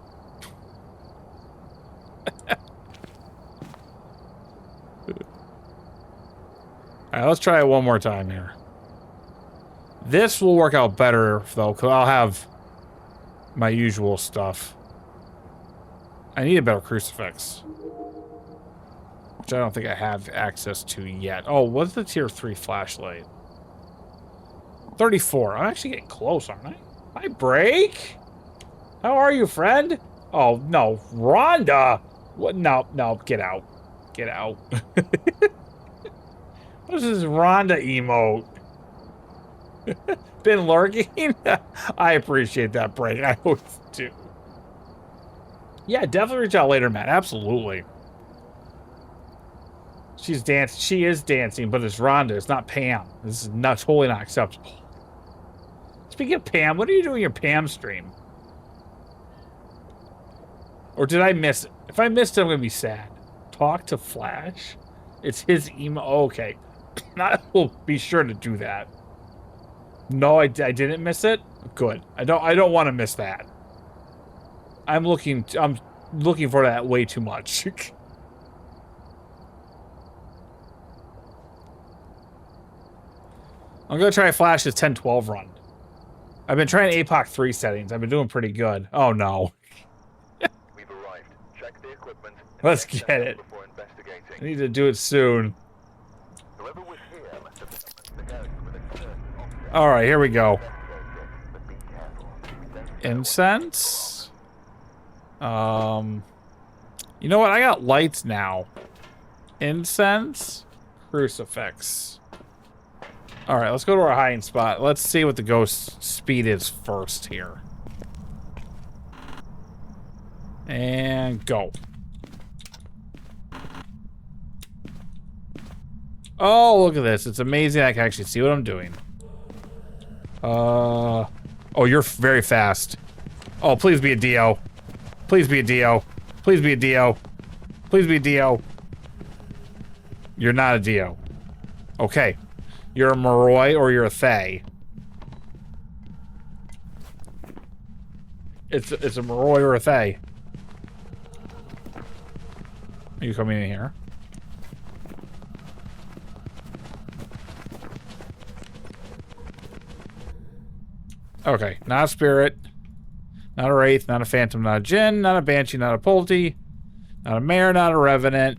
A: Alright, let's try it one more time here. This will work out better, though, because I'll have my usual stuff. I need a better crucifix. Which I don't think I have access to yet. Oh, what's the tier 3 flashlight? 34. I'm actually getting close, aren't I? Hi, Break! How are you, friend? Oh, no. Rhonda! What? No, get out. Get out. What is this Rhonda emote? Been lurking? I appreciate that, Break. I always do. Yeah, definitely reach out later, Matt. Absolutely. She's dancing. She is dancing, but it's Rhonda. It's not Pam. This is not totally not acceptable. Speaking of Pam, what are you doing your Pam stream? Or did I miss it? If I missed it, I'm going to be sad. Talk to Flash? It's his email. Oh, okay. I will be sure to do that. No, I didn't miss it. Good. I don't want to miss that. I'm looking for that way too much. I'm gonna try Flash's 10-12 run. I've been trying APOC 3 settings. I've been doing pretty good. Oh no.
B: We've arrived. Check the equipment.
A: Let's get it.
B: Before investigating.
A: I need to do it soon.
B: Whoever was here must have summoned the ghost with a certain object.
A: All right, here we go.
B: But be careful.
A: Incense. You know what? I got lights now. Incense. Crucifix. All right, let's go to our hiding spot. Let's see what the ghost speed is first here. And go. Oh, look at this. It's amazing I can actually see what I'm doing. Oh, you're very fast. Oh, please be a Dio. Please be a Dio. Please be a Dio. Please be a Dio. You're not a Dio. Okay. You're a Moroi or you're a Thay. It's a Moroi or a Thay. Are you coming in here? Okay, not a spirit, not a wraith, not a phantom, not a djinn, not a banshee, not a polty, not a mare, not a revenant,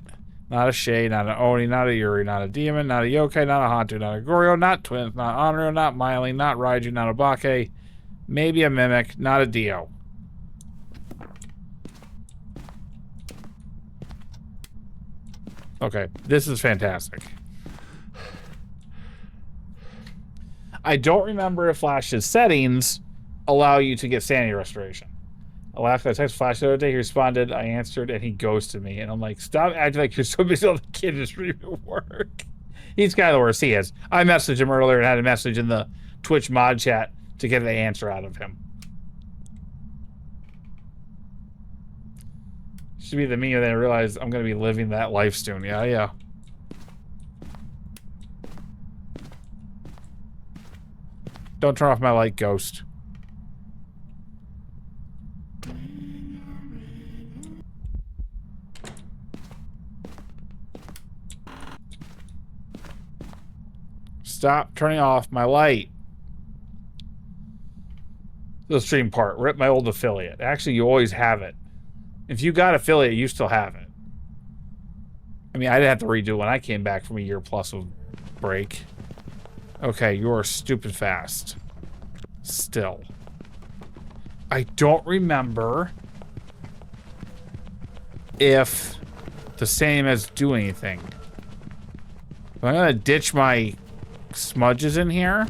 A: not a shay, not an oni, not a yuri, not a demon, not a yokai, not a hantu, not a goryo, not twins, not onryo, not myling, not raiju, not a bake, maybe a mimic, not a dio. Okay, this is fantastic. I don't remember if Flash's settings allow you to get sanity restoration. I laughed. I texted Flash the other day. He responded. I answered, and he ghosted me. And I'm like, stop acting like you're so busy on the kid just stream at work. He's kind of the worst. He is. I messaged him earlier and had a message in the Twitch mod chat to get the answer out of him. Should be the me, and then I realize I'm going to be living that life soon. Yeah, yeah. Don't turn off my light, ghost. Stop turning off my light. The stream part. Rip my old affiliate. Actually, you always have it. If you got affiliate, you still have it. I mean, I didn't have to redo when I came back from a year plus of break. Okay, you are stupid fast. Still. I don't remember if the same as do anything. I'm gonna ditch my smudges in here.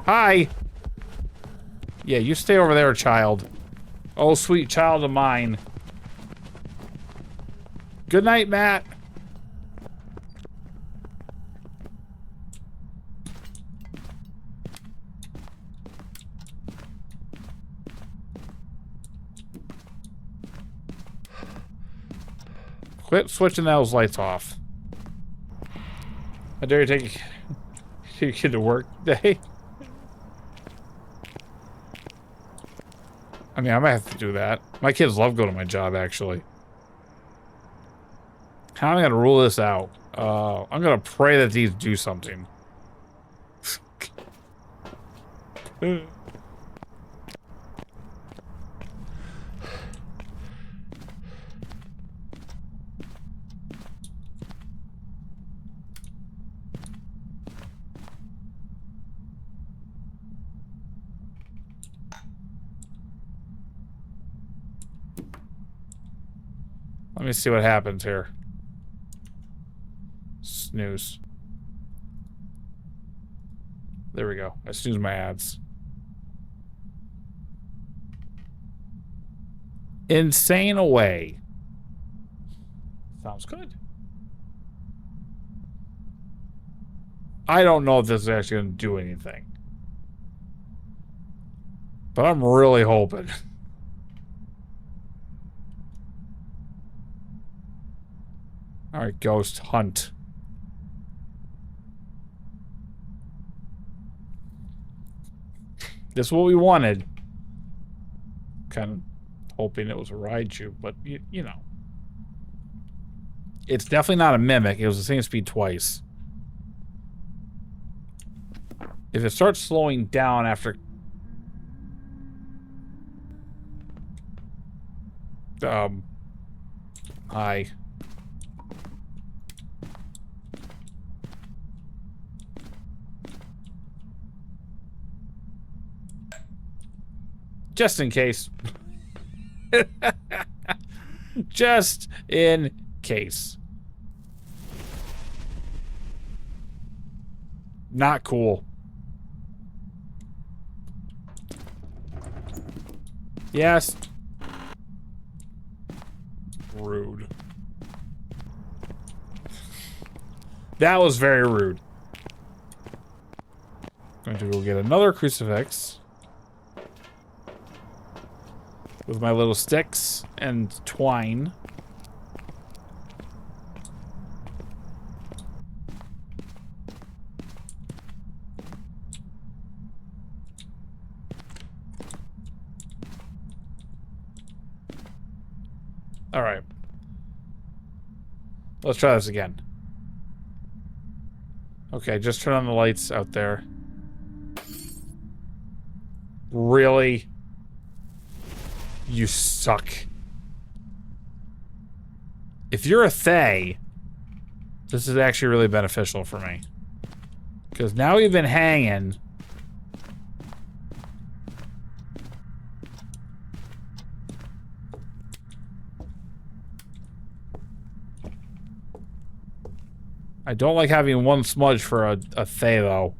A: Hi! Yeah, you stay over there, child. Oh, sweet child of mine. Good night, Matt. Quit switching those lights off. I dare you take your kid to work today. I mean, I might have to do that. My kids love going to my job, actually. How am I going to rule this out? I'm going to pray that these do something. Let me see what happens here. Snooze. There we go. I snooze my ads. Insane away. Sounds good. I don't know if this is actually going to do anything. But I'm really hoping. Alright, ghost hunt. This is what we wanted. Kind of hoping it was a Raiju, but you know. It's definitely not a mimic. It was the same speed twice. If it starts slowing down after... Hi. Just in case. Just in case. Not cool. Yes. Rude. That was very rude. Going to go get another crucifix. With my little sticks and twine. All right. Let's try this again. Okay, just turn on the lights out there. Really? You suck. If you're a Thay, this is actually really beneficial for me. Because now we've been hanging. I don't like having one smudge for a Thay, though.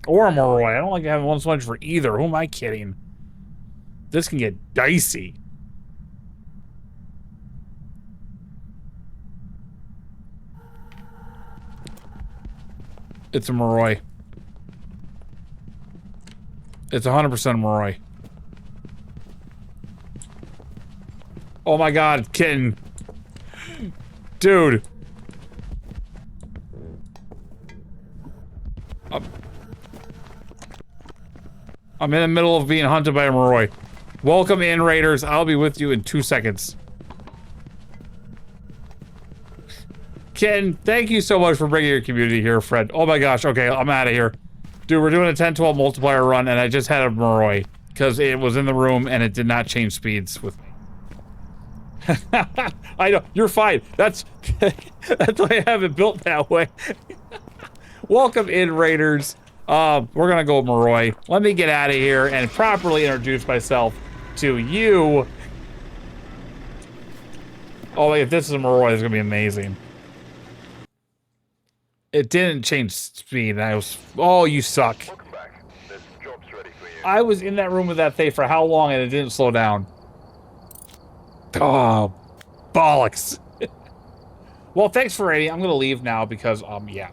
A: Or a Moroi. I don't like having one smudge for either. Who am I kidding? This can get dicey. It's a Moroi. It's 100% Moroi. Oh my god, kitten. Dude. I'm in the middle of being hunted by a Moroi. Welcome in, Raiders. I'll be with you in 2 seconds. Ken, thank you so much for bringing your community here, Fred. Oh my gosh, okay, I'm out of here. Dude, we're doing a 10-12 multiplier run, and I just had a Moroi. Because it was in the room, and it did not change speeds with me. I know, you're fine. That's why I have it built that way. Welcome in, Raiders. We're gonna go Moroi. Let me get out of here and properly introduce myself to you. Oh, if this is a Moroi, it's gonna be amazing. It didn't change speed, and I was... Oh, you suck.
B: Welcome back. This job's ready for you.
A: I was in that room with that Thay for how long, and it didn't slow down. Oh, bollocks. Well, thanks for rating. I'm gonna leave now because, yeah.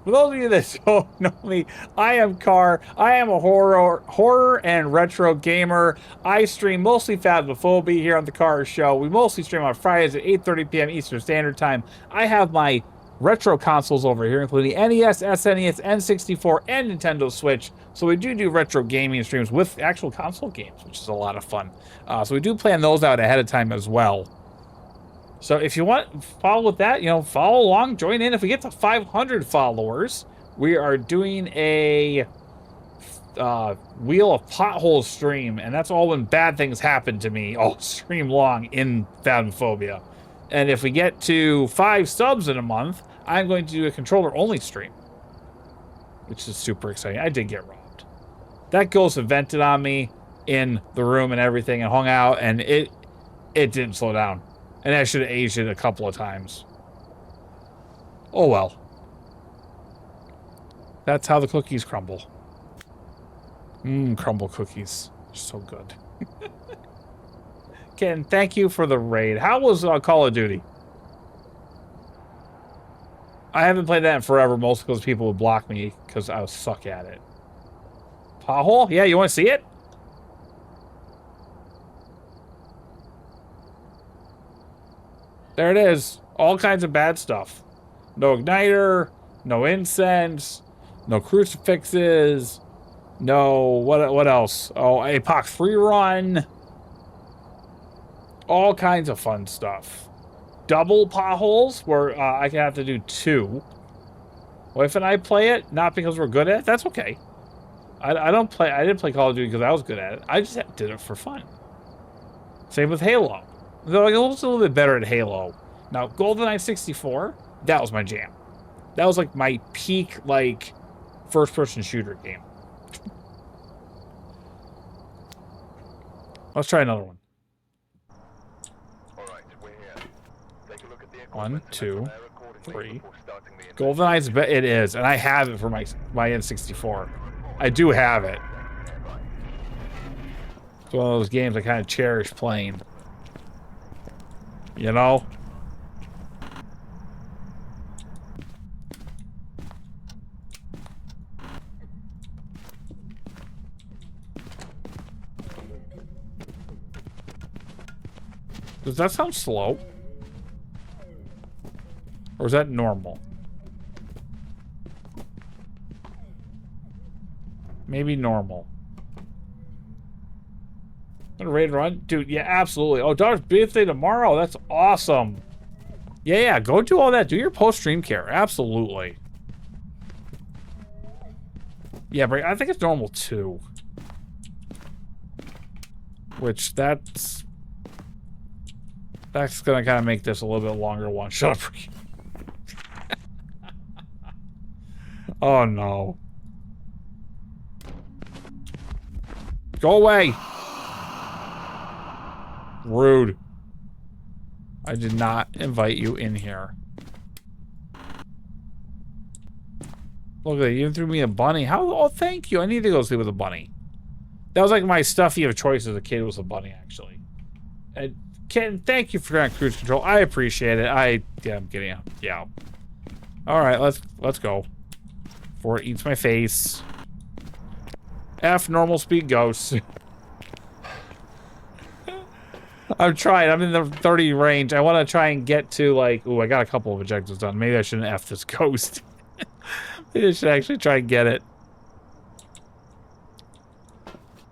A: For those of you that don't know me, I am Car. I am a horror and retro gamer. I stream mostly Phasmophobia here on the Car Show. We mostly stream on Fridays at 8:30 p.m. Eastern Standard Time. I have my retro consoles over here, including NES, SNES, N64, and Nintendo Switch. So we do retro gaming streams with actual console games, which is a lot of fun. So we do plan those out ahead of time as well. So if you want to follow with that, follow along, join in. If we get to 500 followers, we are doing a Wheel of Potholes stream, and that's all when bad things happen to me all stream long in Phasmophobia. And if we get to 5 subs in a month, I'm going to do a controller-only stream, which is super exciting. I did get robbed. That ghost vented on me in the room and everything and hung out, and it didn't slow down. And I should have aged it a couple of times. Oh well. That's how the cookies crumble. Crumble cookies. So good. Ken, thank you for the raid. How was Call of Duty? I haven't played that in forever, mostly because people would block me because I suck at it. Pothole? Yeah, you want to see it? There it is. All kinds of bad stuff. No igniter, no incense, no crucifixes, No, what else? Oh, APOC 3 run. All kinds of fun stuff. Double potholes where I can have to do 2. Wife and I play it, not because we're good at it. That's okay. I didn't play Call of Duty because I was good at it. I just did it for fun. Same with Halo. Though I was a little bit better at Halo. Now, GoldenEye 64, that was my jam. That was like my peak, like, first-person shooter game. Let's try another one.
B: All right, we're here. Take a look at the
A: 1, 2, 3.
B: GoldenEye's
A: GoldenEye's it is, and I have it for my N64. I do have it. It's one of those games I kind of cherish playing. You know? Does that sound slow? Or is that normal? Maybe normal. Ready to run? Dude, yeah, absolutely. Oh, daughter's birthday tomorrow. That's awesome. Yeah, go do all that. Do your post-stream care. Absolutely. Yeah, but I think it's normal too. Which, that's gonna kind of make this a little bit longer one. Shut up. Oh, no. Go away. Rude. I did not invite you in here. Look at that. You even threw me a bunny. How? Oh, thank you. I need to go sleep with a bunny. That was like my stuffy of choice as a kid was a bunny, actually. And Ken, thank you for cruise control. I appreciate it. Yeah, I'm getting out. Yeah. All right, let's go. Before it eats my face. F normal speed ghosts. I'm trying. I'm in the 30 range. I want to try and get to, like... Ooh, I got a couple of objectives done. Maybe I shouldn't F this ghost. Maybe I should actually try and get it.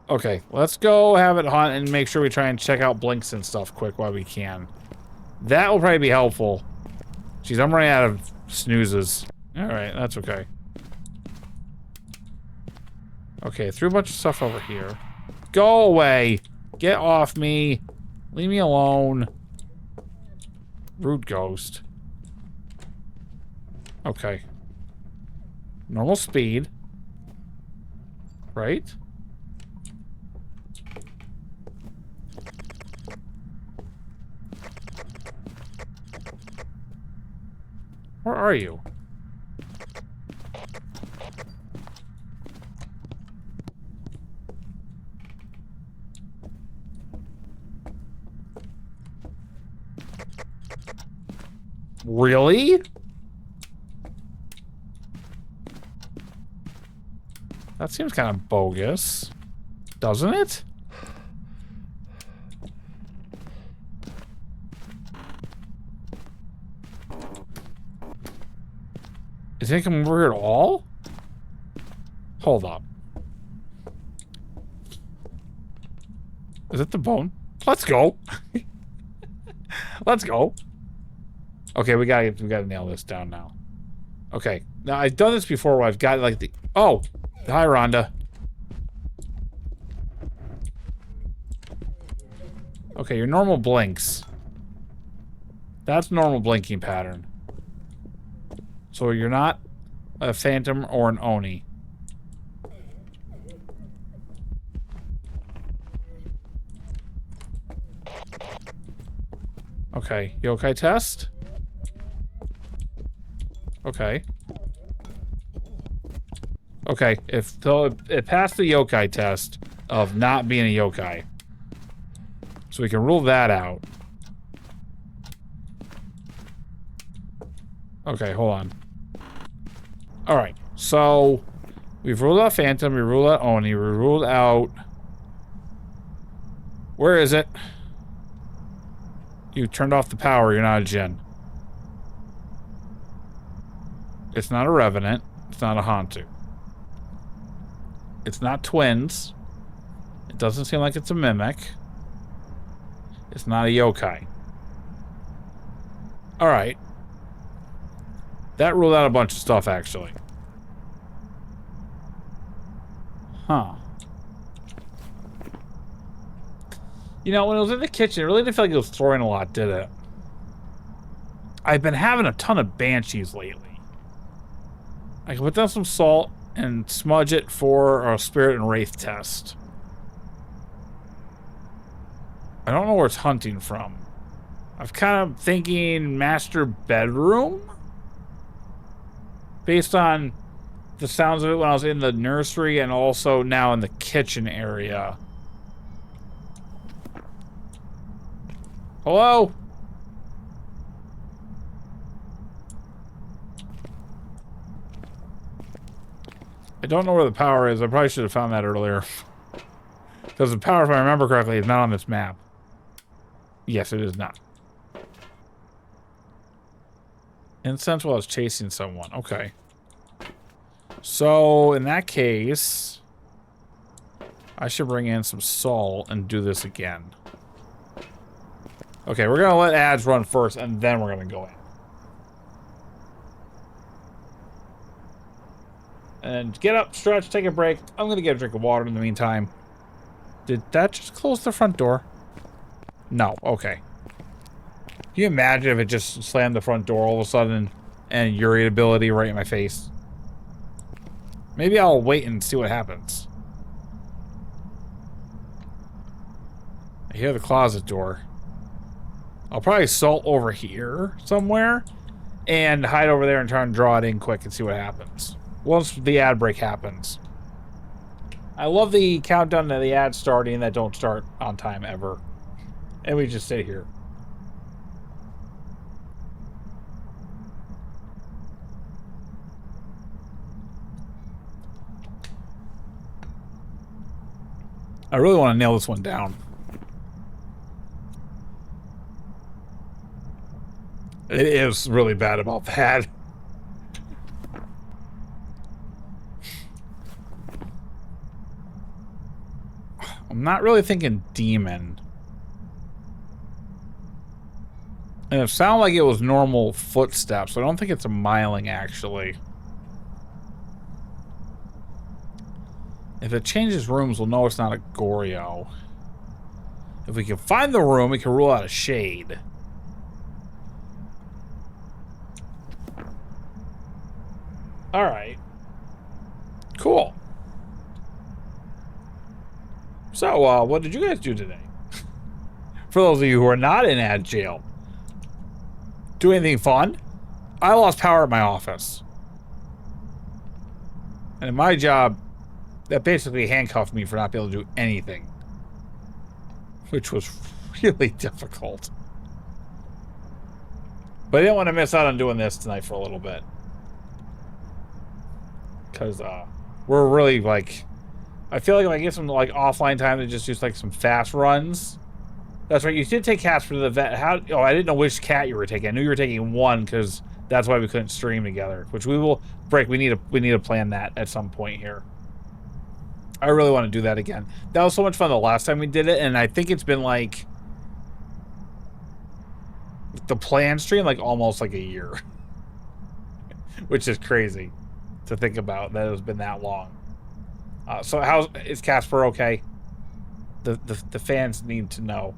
A: Okay, let's go have it hunt and make sure we try and check out blinks and stuff quick while we can. That will probably be helpful. Jeez, I'm running out of snoozes. Alright, that's okay. Okay, threw a bunch of stuff over here. Go away! Get off me! Leave me alone. Rude ghost. Okay. Normal speed. Right? Where are you? Really? That seems kind of bogus, doesn't it? Is it come over here at all? Hold up. Is it the bone? Let's go. Let's go. Okay, we gotta nail this down now. Okay, now I've done this before where I've got like the... Oh! Hi, Rhonda. Okay, your normal blinks. That's normal blinking pattern. So you're not a phantom or an Oni. Okay, yokai test? Okay. Okay, it passed the yokai test of not being a yokai. So we can rule that out. Okay, hold on. Alright, so we've ruled out Phantom, we ruled out Oni, we ruled out... Where is it? You turned off the power, you're not a Jinn. It's not a Revenant, it's not a Hantu. It's not twins. It doesn't seem like it's a mimic. It's not a yokai. Alright. That ruled out a bunch of stuff, actually. Huh. You know, when it was in the kitchen, it really didn't feel like it was throwing a lot, did it? I've been having a ton of banshees lately. I can put down some salt and smudge it for a spirit and wraith test. I don't know where it's hunting from. I'm kind of thinking master bedroom? Based on the sounds of it when I was in the nursery and also now in the kitchen area. Hello? I don't know where the power is. I probably should have found that earlier. Because the power, if I remember correctly, is not on this map. Yes, it is not. Incense while I was chasing someone. Okay. So, in that case, I should bring in some salt and do this again. Okay, we're going to let ads run first, and then we're going to go in. And get up, stretch, take a break. I'm going to get a drink of water in the meantime. Did that just close the front door? No, okay. Can you imagine if it just slammed the front door all of a sudden and your ability right in my face? Maybe I'll wait and see what happens. I hear the closet door. I'll probably salt over here somewhere and hide over there and try and draw it in quick and see what happens. Once the ad break happens. I love the countdown to the ad starting that don't start on time ever. And we just sit here. I really want to nail this one down. It is really bad about that. I'm not really thinking demon. And it sounded like it was normal footsteps. I don't think it's a miling, actually. If it changes rooms, we'll know it's not a Goryo. If we can find the room, we can rule out a shade. Alright. Cool. So, what did you guys do today? For those of you who are not in ad jail. Do anything fun? I lost power at my office. And in my job, that basically handcuffed me for not being able to do anything. Which was really difficult. But I didn't want to miss out on doing this tonight for a little bit. Because, we're really, like... I feel like if I get some, like, offline time to just do, like, some fast runs... That's right, you did take Casper to the vet. How? Oh, I didn't know which cat you were taking. I knew you were taking one, because that's why we couldn't stream together. Which we will break. We need to plan that at some point here. I really want to do that again. That was so much fun the last time we did it, and I think it's been, like... the plan stream, like, almost, like, a year. Which is crazy to think about, that it's been that long. So is Casper okay? The fans need to know.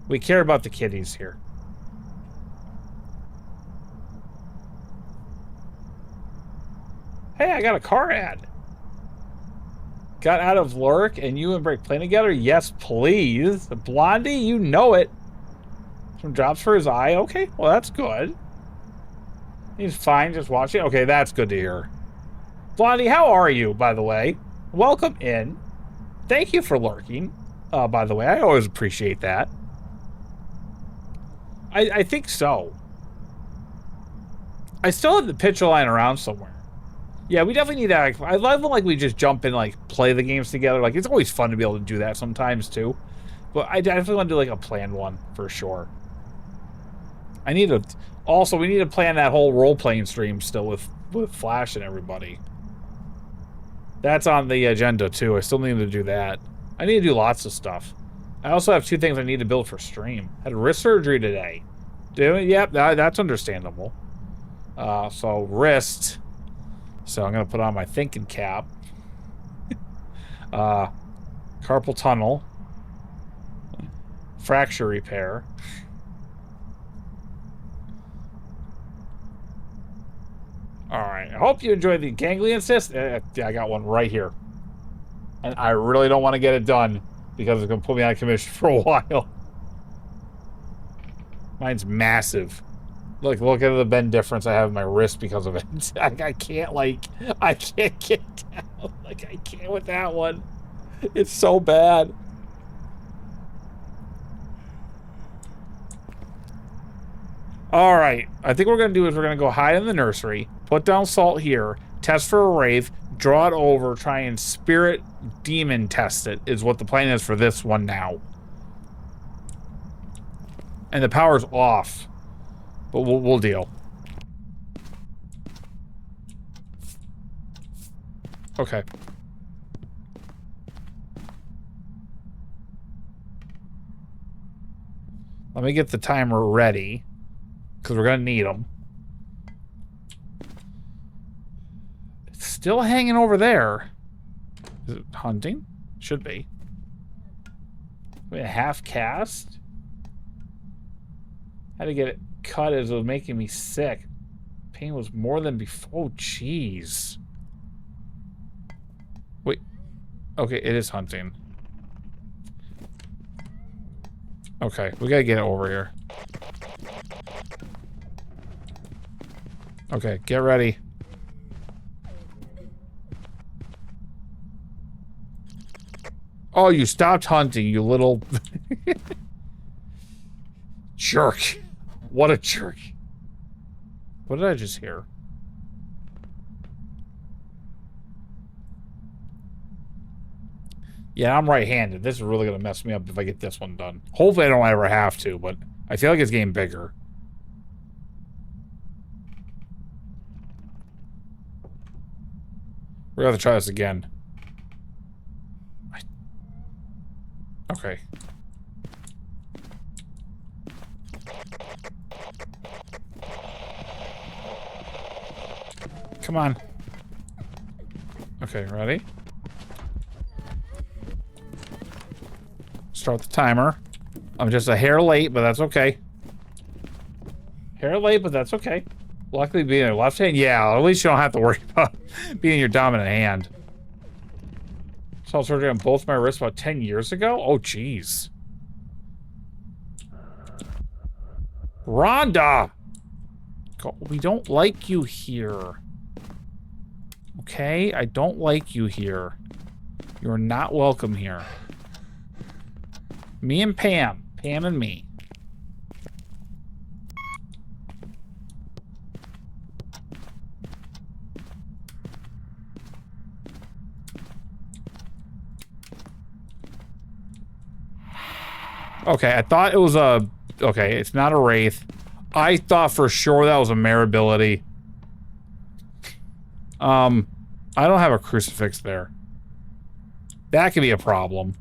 A: We care about the kitties here. Hey, I got a car ad. Got out of Lurk and you and Break playing together? Yes, please. Blondie, you know it. Some drops for his eye. Okay, well, that's good. He's fine just watching. Okay, that's good to hear. Blondie, how are you, by the way? Welcome in. Thank you for lurking. By the way, I always appreciate that. I think so. I still have the picture line around somewhere. Yeah, we definitely need that. I love when, like, we just jump in, like, play the games together. Like, it's always fun to be able to do that sometimes, too. But I definitely want to do, like, a planned one, for sure. I need to... Also, we need to plan that whole role-playing stream still with Flash and everybody. That's on the agenda, too. I still need to do that. I need to do lots of stuff. I also have 2 things I need to build for stream. Had wrist surgery today. Yep, that's understandable. So, wrist. So, I'm going to put on my thinking cap. Carpal tunnel. Fracture repair. Alright, I hope you enjoyed the ganglion cyst. I got one right here. And I really don't want to get it done because it's going to put me out of commission for a while. Mine's massive. Look at the bend difference I have in my wrist because of it. I can't, like, I can't get down. Like, I can't with that one. It's so bad. Alright, I think what we're going to do is we're going to go hide in the nursery, put down salt here, test for a wraith, draw it over, try and spirit demon test it, is what the plan is for this one now. And the power's off, but we'll deal. Okay. Let me get the timer ready. Because we're going to need them. It's still hanging over there. Is it hunting? Should be. Wait, a half cast? Had to get it cut as it was making me sick. Pain was more than before. Oh, jeez. Wait. Okay, it is hunting. Okay, we gotta get it over here. Okay, get ready. Oh, you stopped hunting, you little... jerk. What a jerk. What did I just hear? Yeah, I'm right-handed. This is really gonna mess me up if I get this one done. Hopefully I don't ever have to, but I feel like it's getting bigger. We're gonna have to try this again. Okay. Come on. Okay, ready? Start the timer. I'm just a hair late, but that's okay. Hair late, but that's okay. Luckily, being a left hand, yeah, at least you don't have to worry about being your dominant hand. Saw surgery on both my wrists about 10 years ago? Oh, jeez. Rhonda! We don't like you here. Okay? I don't like you here. You're not welcome here. Me and Pam. Pam and me. Okay, I thought it was a... Okay, it's not a wraith. I thought for sure that was a mare ability. I don't have a crucifix there. That could be a problem.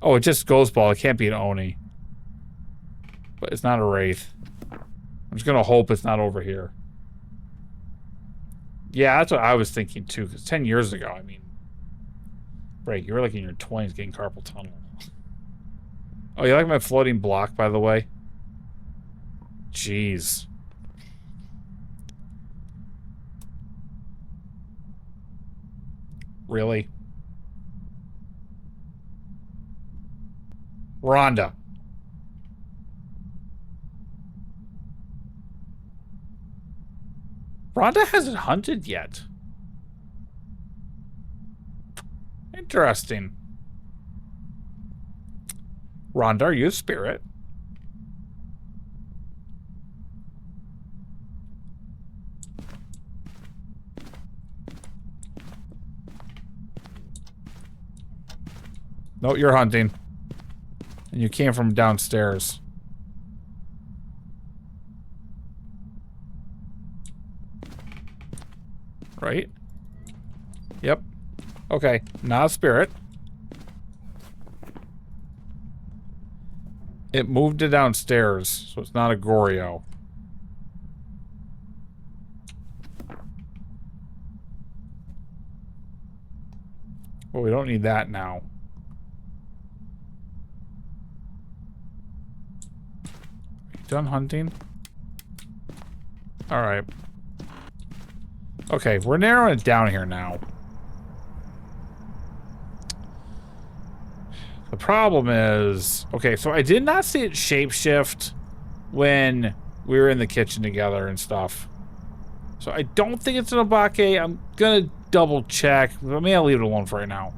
A: Oh, it just Ghost Ball. It can't be an Oni. But it's not a wraith. I'm just gonna hope it's not over here. Yeah, that's what I was thinking too, because 10 years ago, I mean... Break, you were like in your 20s getting carpal tunnel. Oh, you like my floating block, by the way? Jeez. Really? Rhonda. Rhonda hasn't hunted yet. Interesting. Rhonda, are you a spirit? No, you're hunting. And you came from downstairs. Right? Yep. Okay, not a spirit. It moved it downstairs, so it's not a Goryo. Well, we don't need that now. You done hunting? Alright. Okay, we're narrowing it down here now. The problem is... Okay, so I did not see it shapeshift when we were in the kitchen together and stuff. So I don't think it's an Obake. I'm gonna double check. Maybe I'll leave it alone for right now.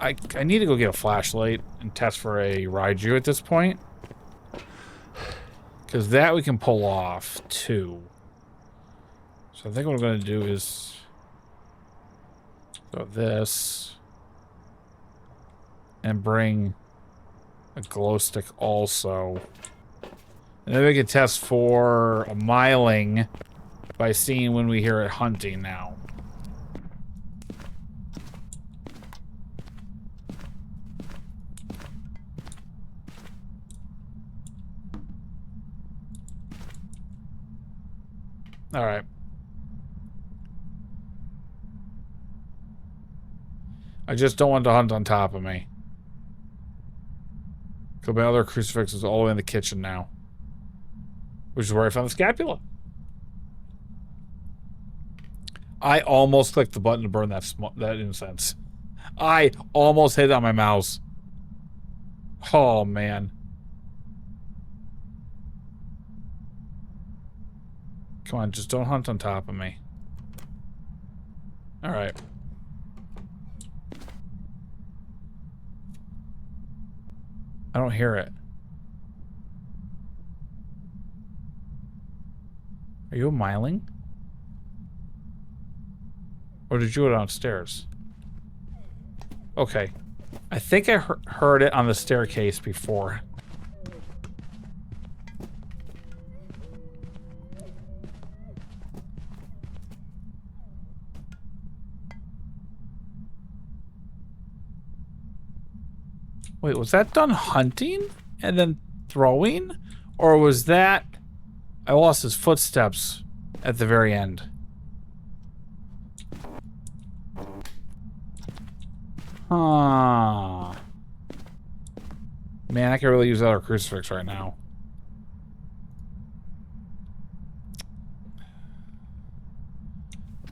A: I need to go get a flashlight and test for a Raiju at this point. Because that we can pull off, too. So I think what I'm going to do is... go this. And bring a glow stick also. And then we can test for a miling by seeing when we hear it hunting now. All right. I just don't want to hunt on top of me. Because my other crucifix is all the way in the kitchen now. Which is where I found the scapula. I almost clicked the button to burn that incense. I almost hit it on my mouse. Oh, man. Come on, just don't hunt on top of me. Alright. I don't hear it. Are you a miling? Or did you go downstairs? Okay. I think I heard it on the staircase before. Wait, was that done hunting and then throwing? Or was that... I lost his footsteps at the very end. Huh. Man, I could really use that other crucifix right now.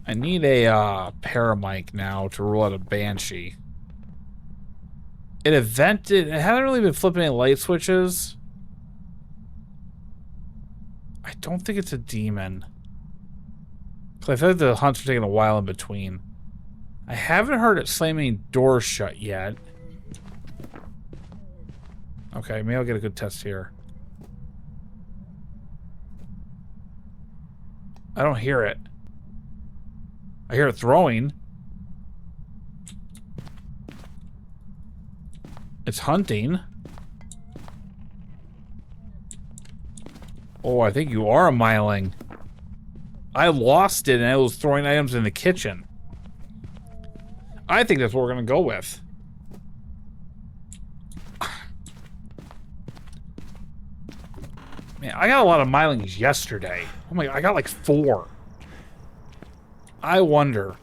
A: I need a paramic now to rule out a banshee. It evented. It hasn't really been flipping any light switches. I don't think it's a demon. Because I feel like the hunts are taking a while in between. I haven't heard it slamming doors shut yet. Okay, maybe I'll get a good test here. I don't hear it. I hear it throwing. It's hunting. Oh, I think you are a miling. I lost it and I was throwing items in the kitchen. I think that's what we're gonna go with. Man, I got a lot of milings yesterday. Oh my god, I got like 4. I wonder.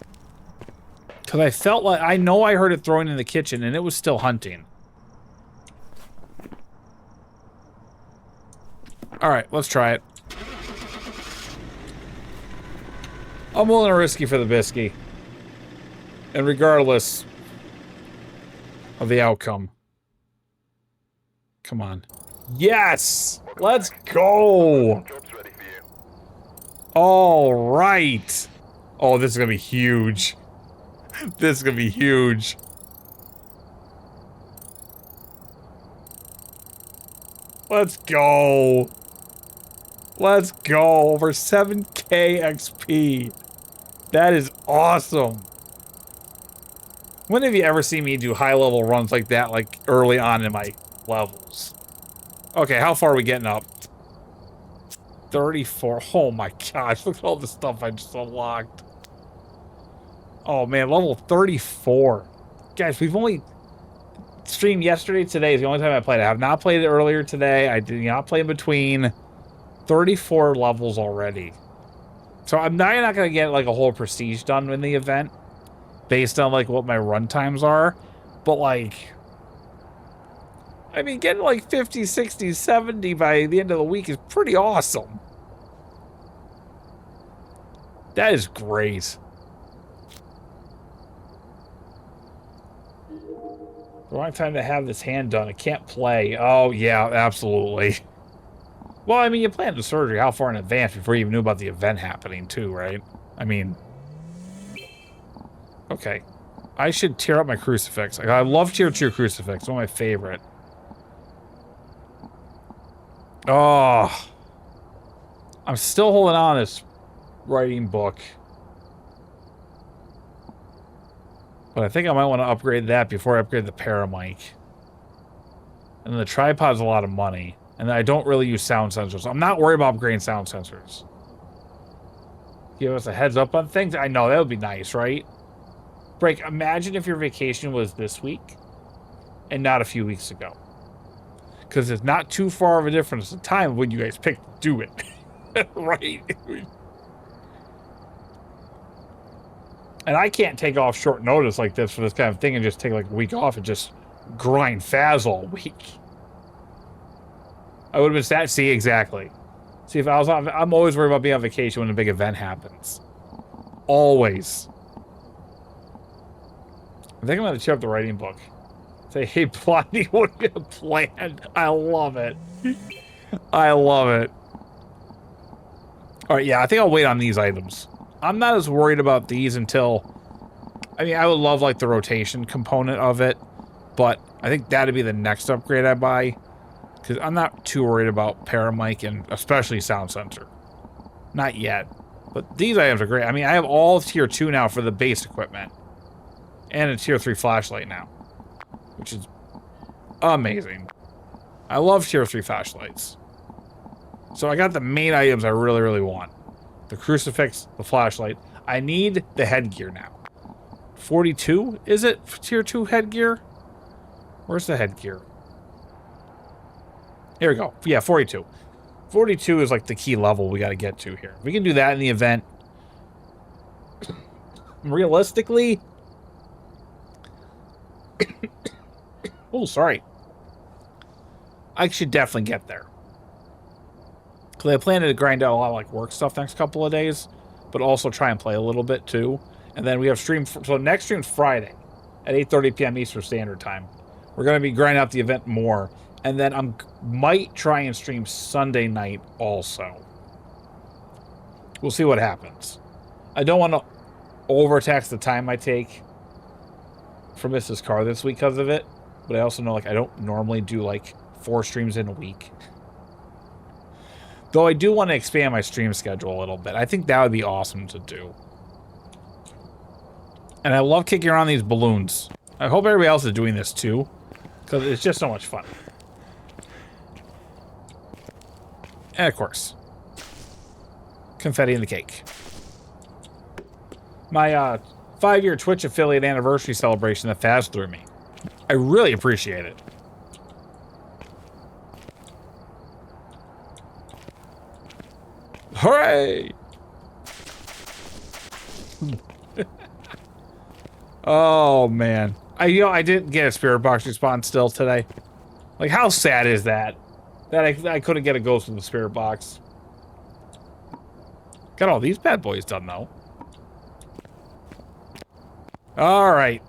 A: Because I felt like, I know I heard it throwing in the kitchen and it was still hunting. Alright, let's try it. I'm willing to risky for the biscuit. And regardless of the outcome. Come on. Yes! Let's go!
B: Job's ready for you.
A: Alright! Oh, this is gonna be huge. This is gonna be huge. Let's go. Let's go. Over 7k XP. That is awesome. When have you ever seen me do high-level runs like that, like, early on in my levels? Okay, how far are we getting up? 34. Oh my gosh, look at all the stuff I just unlocked. Oh, man, level 34. Guys, we've only streamed yesterday. Today is the only time I played. I have not played it earlier today. I did not play in between. 34 levels already. So I'm not going to get, like, a whole prestige done in the event based on, like, what my run times are. But, like, I mean, getting, like, 50, 60, 70 by the end of the week is pretty awesome. That is great. The wrong time to have this hand done. I can't play. Oh, yeah, absolutely. Well, I mean, you planned the surgery how far in advance before you even knew about the event happening, too, right? I mean... Okay. I should tear up my crucifix. I love tier 2 crucifix. It's one of my favorite. Oh. I'm still holding on to this writing book. But I think I might want to upgrade that before I upgrade the paramic. And the tripod's a lot of money. And I don't really use sound sensors. I'm not worried about upgrading sound sensors. Give us a heads up on things. I know, that would be nice, right? Break, imagine if your vacation was this week and not a few weeks ago. Because it's not too far of a difference in time when you guys pick to do it. Right? And I can't take off short notice like this for this kind of thing and just take like a week off and just grind Phas all week. I would have been sad. See, exactly. See, if I was on, I'm always worried about being on vacation when a big event happens. Always. I think I'm going to check up the writing book. Say, hey, Blondie, what are you plan? I love it. I love it. All right, yeah, I think I'll wait on these items. I'm not as worried about these until... I mean, I would love, like, the rotation component of it, but I think that'd be the next upgrade I buy, because I'm not too worried about paramic and especially sound sensor. Not yet. But these items are great. I mean, I have all of tier 2 now for the base equipment. And a tier 3 flashlight now. Which is amazing. I love tier 3 flashlights. So I got the main items I really, really want. The crucifix, the flashlight. I need the headgear now. 42, is it? Tier 2 headgear? Where's the headgear? Here we go. Yeah, 42. 42 is like the key level we got to get to here. We can do that in the event. Realistically... Oh, sorry. I should definitely get there. Because I plan to grind out a lot of like work stuff next couple of days, but also try and play a little bit too. And then we have stream. So next stream's Friday at 8:30 p.m. Eastern Standard Time. We're going to be grinding out the event more. And then I might try and stream Sunday night also. We'll see what happens. I don't want to overtax the time I take for Mrs. Carr this week because of it. But I also know, like, I don't normally do, like, 4 streams in a week. Though I do want to expand my stream schedule a little bit. I think that would be awesome to do. And I love kicking around these balloons. I hope everybody else is doing this, too. Because it's just so much fun. And, of course, confetti in the cake. My, 5-year Twitch affiliate anniversary celebration that Phas threw me. I really appreciate it. Hooray! Oh man, I didn't get a spirit box respawn still today. Like, how sad is that? That I couldn't get a ghost in the spirit box. Got all these bad boys done though. All right.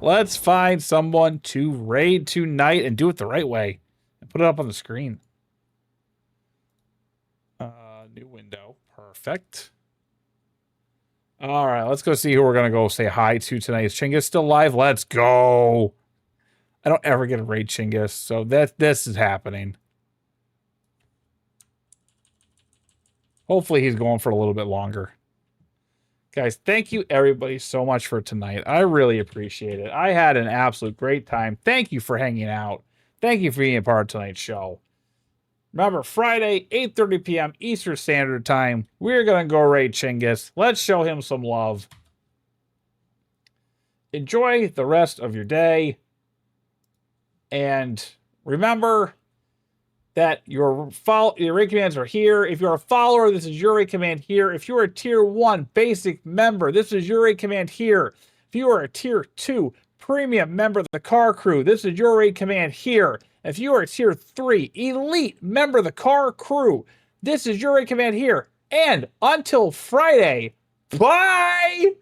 A: Let's find someone to raid tonight and do it the right way. And put it up on the screen. New window. Perfect. All right, let's go see who we're going to go say hi to tonight. Is Chinggis still live? Let's go. I don't ever get a raid Chinggis, so this is happening. Hopefully he's going for a little bit longer. Guys, thank you everybody so much for tonight. I really appreciate it. I had an absolute great time. Thank you for hanging out. Thank you for being a part of tonight's show. Remember, Friday, 8:30 p.m. Eastern Standard Time, we're going to go raid Chinggis. Let's show him some love. enjoy the rest of your day. And remember that your raid commands are here. If you're a follower, this is your raid command here. If you're a tier 1 basic member, this is your raid command here. If you are a tier 2 premium member of the car crew, this is your raid command here. If you are a tier 3 elite member of the car crew, this is your raid command here. And until Friday, bye!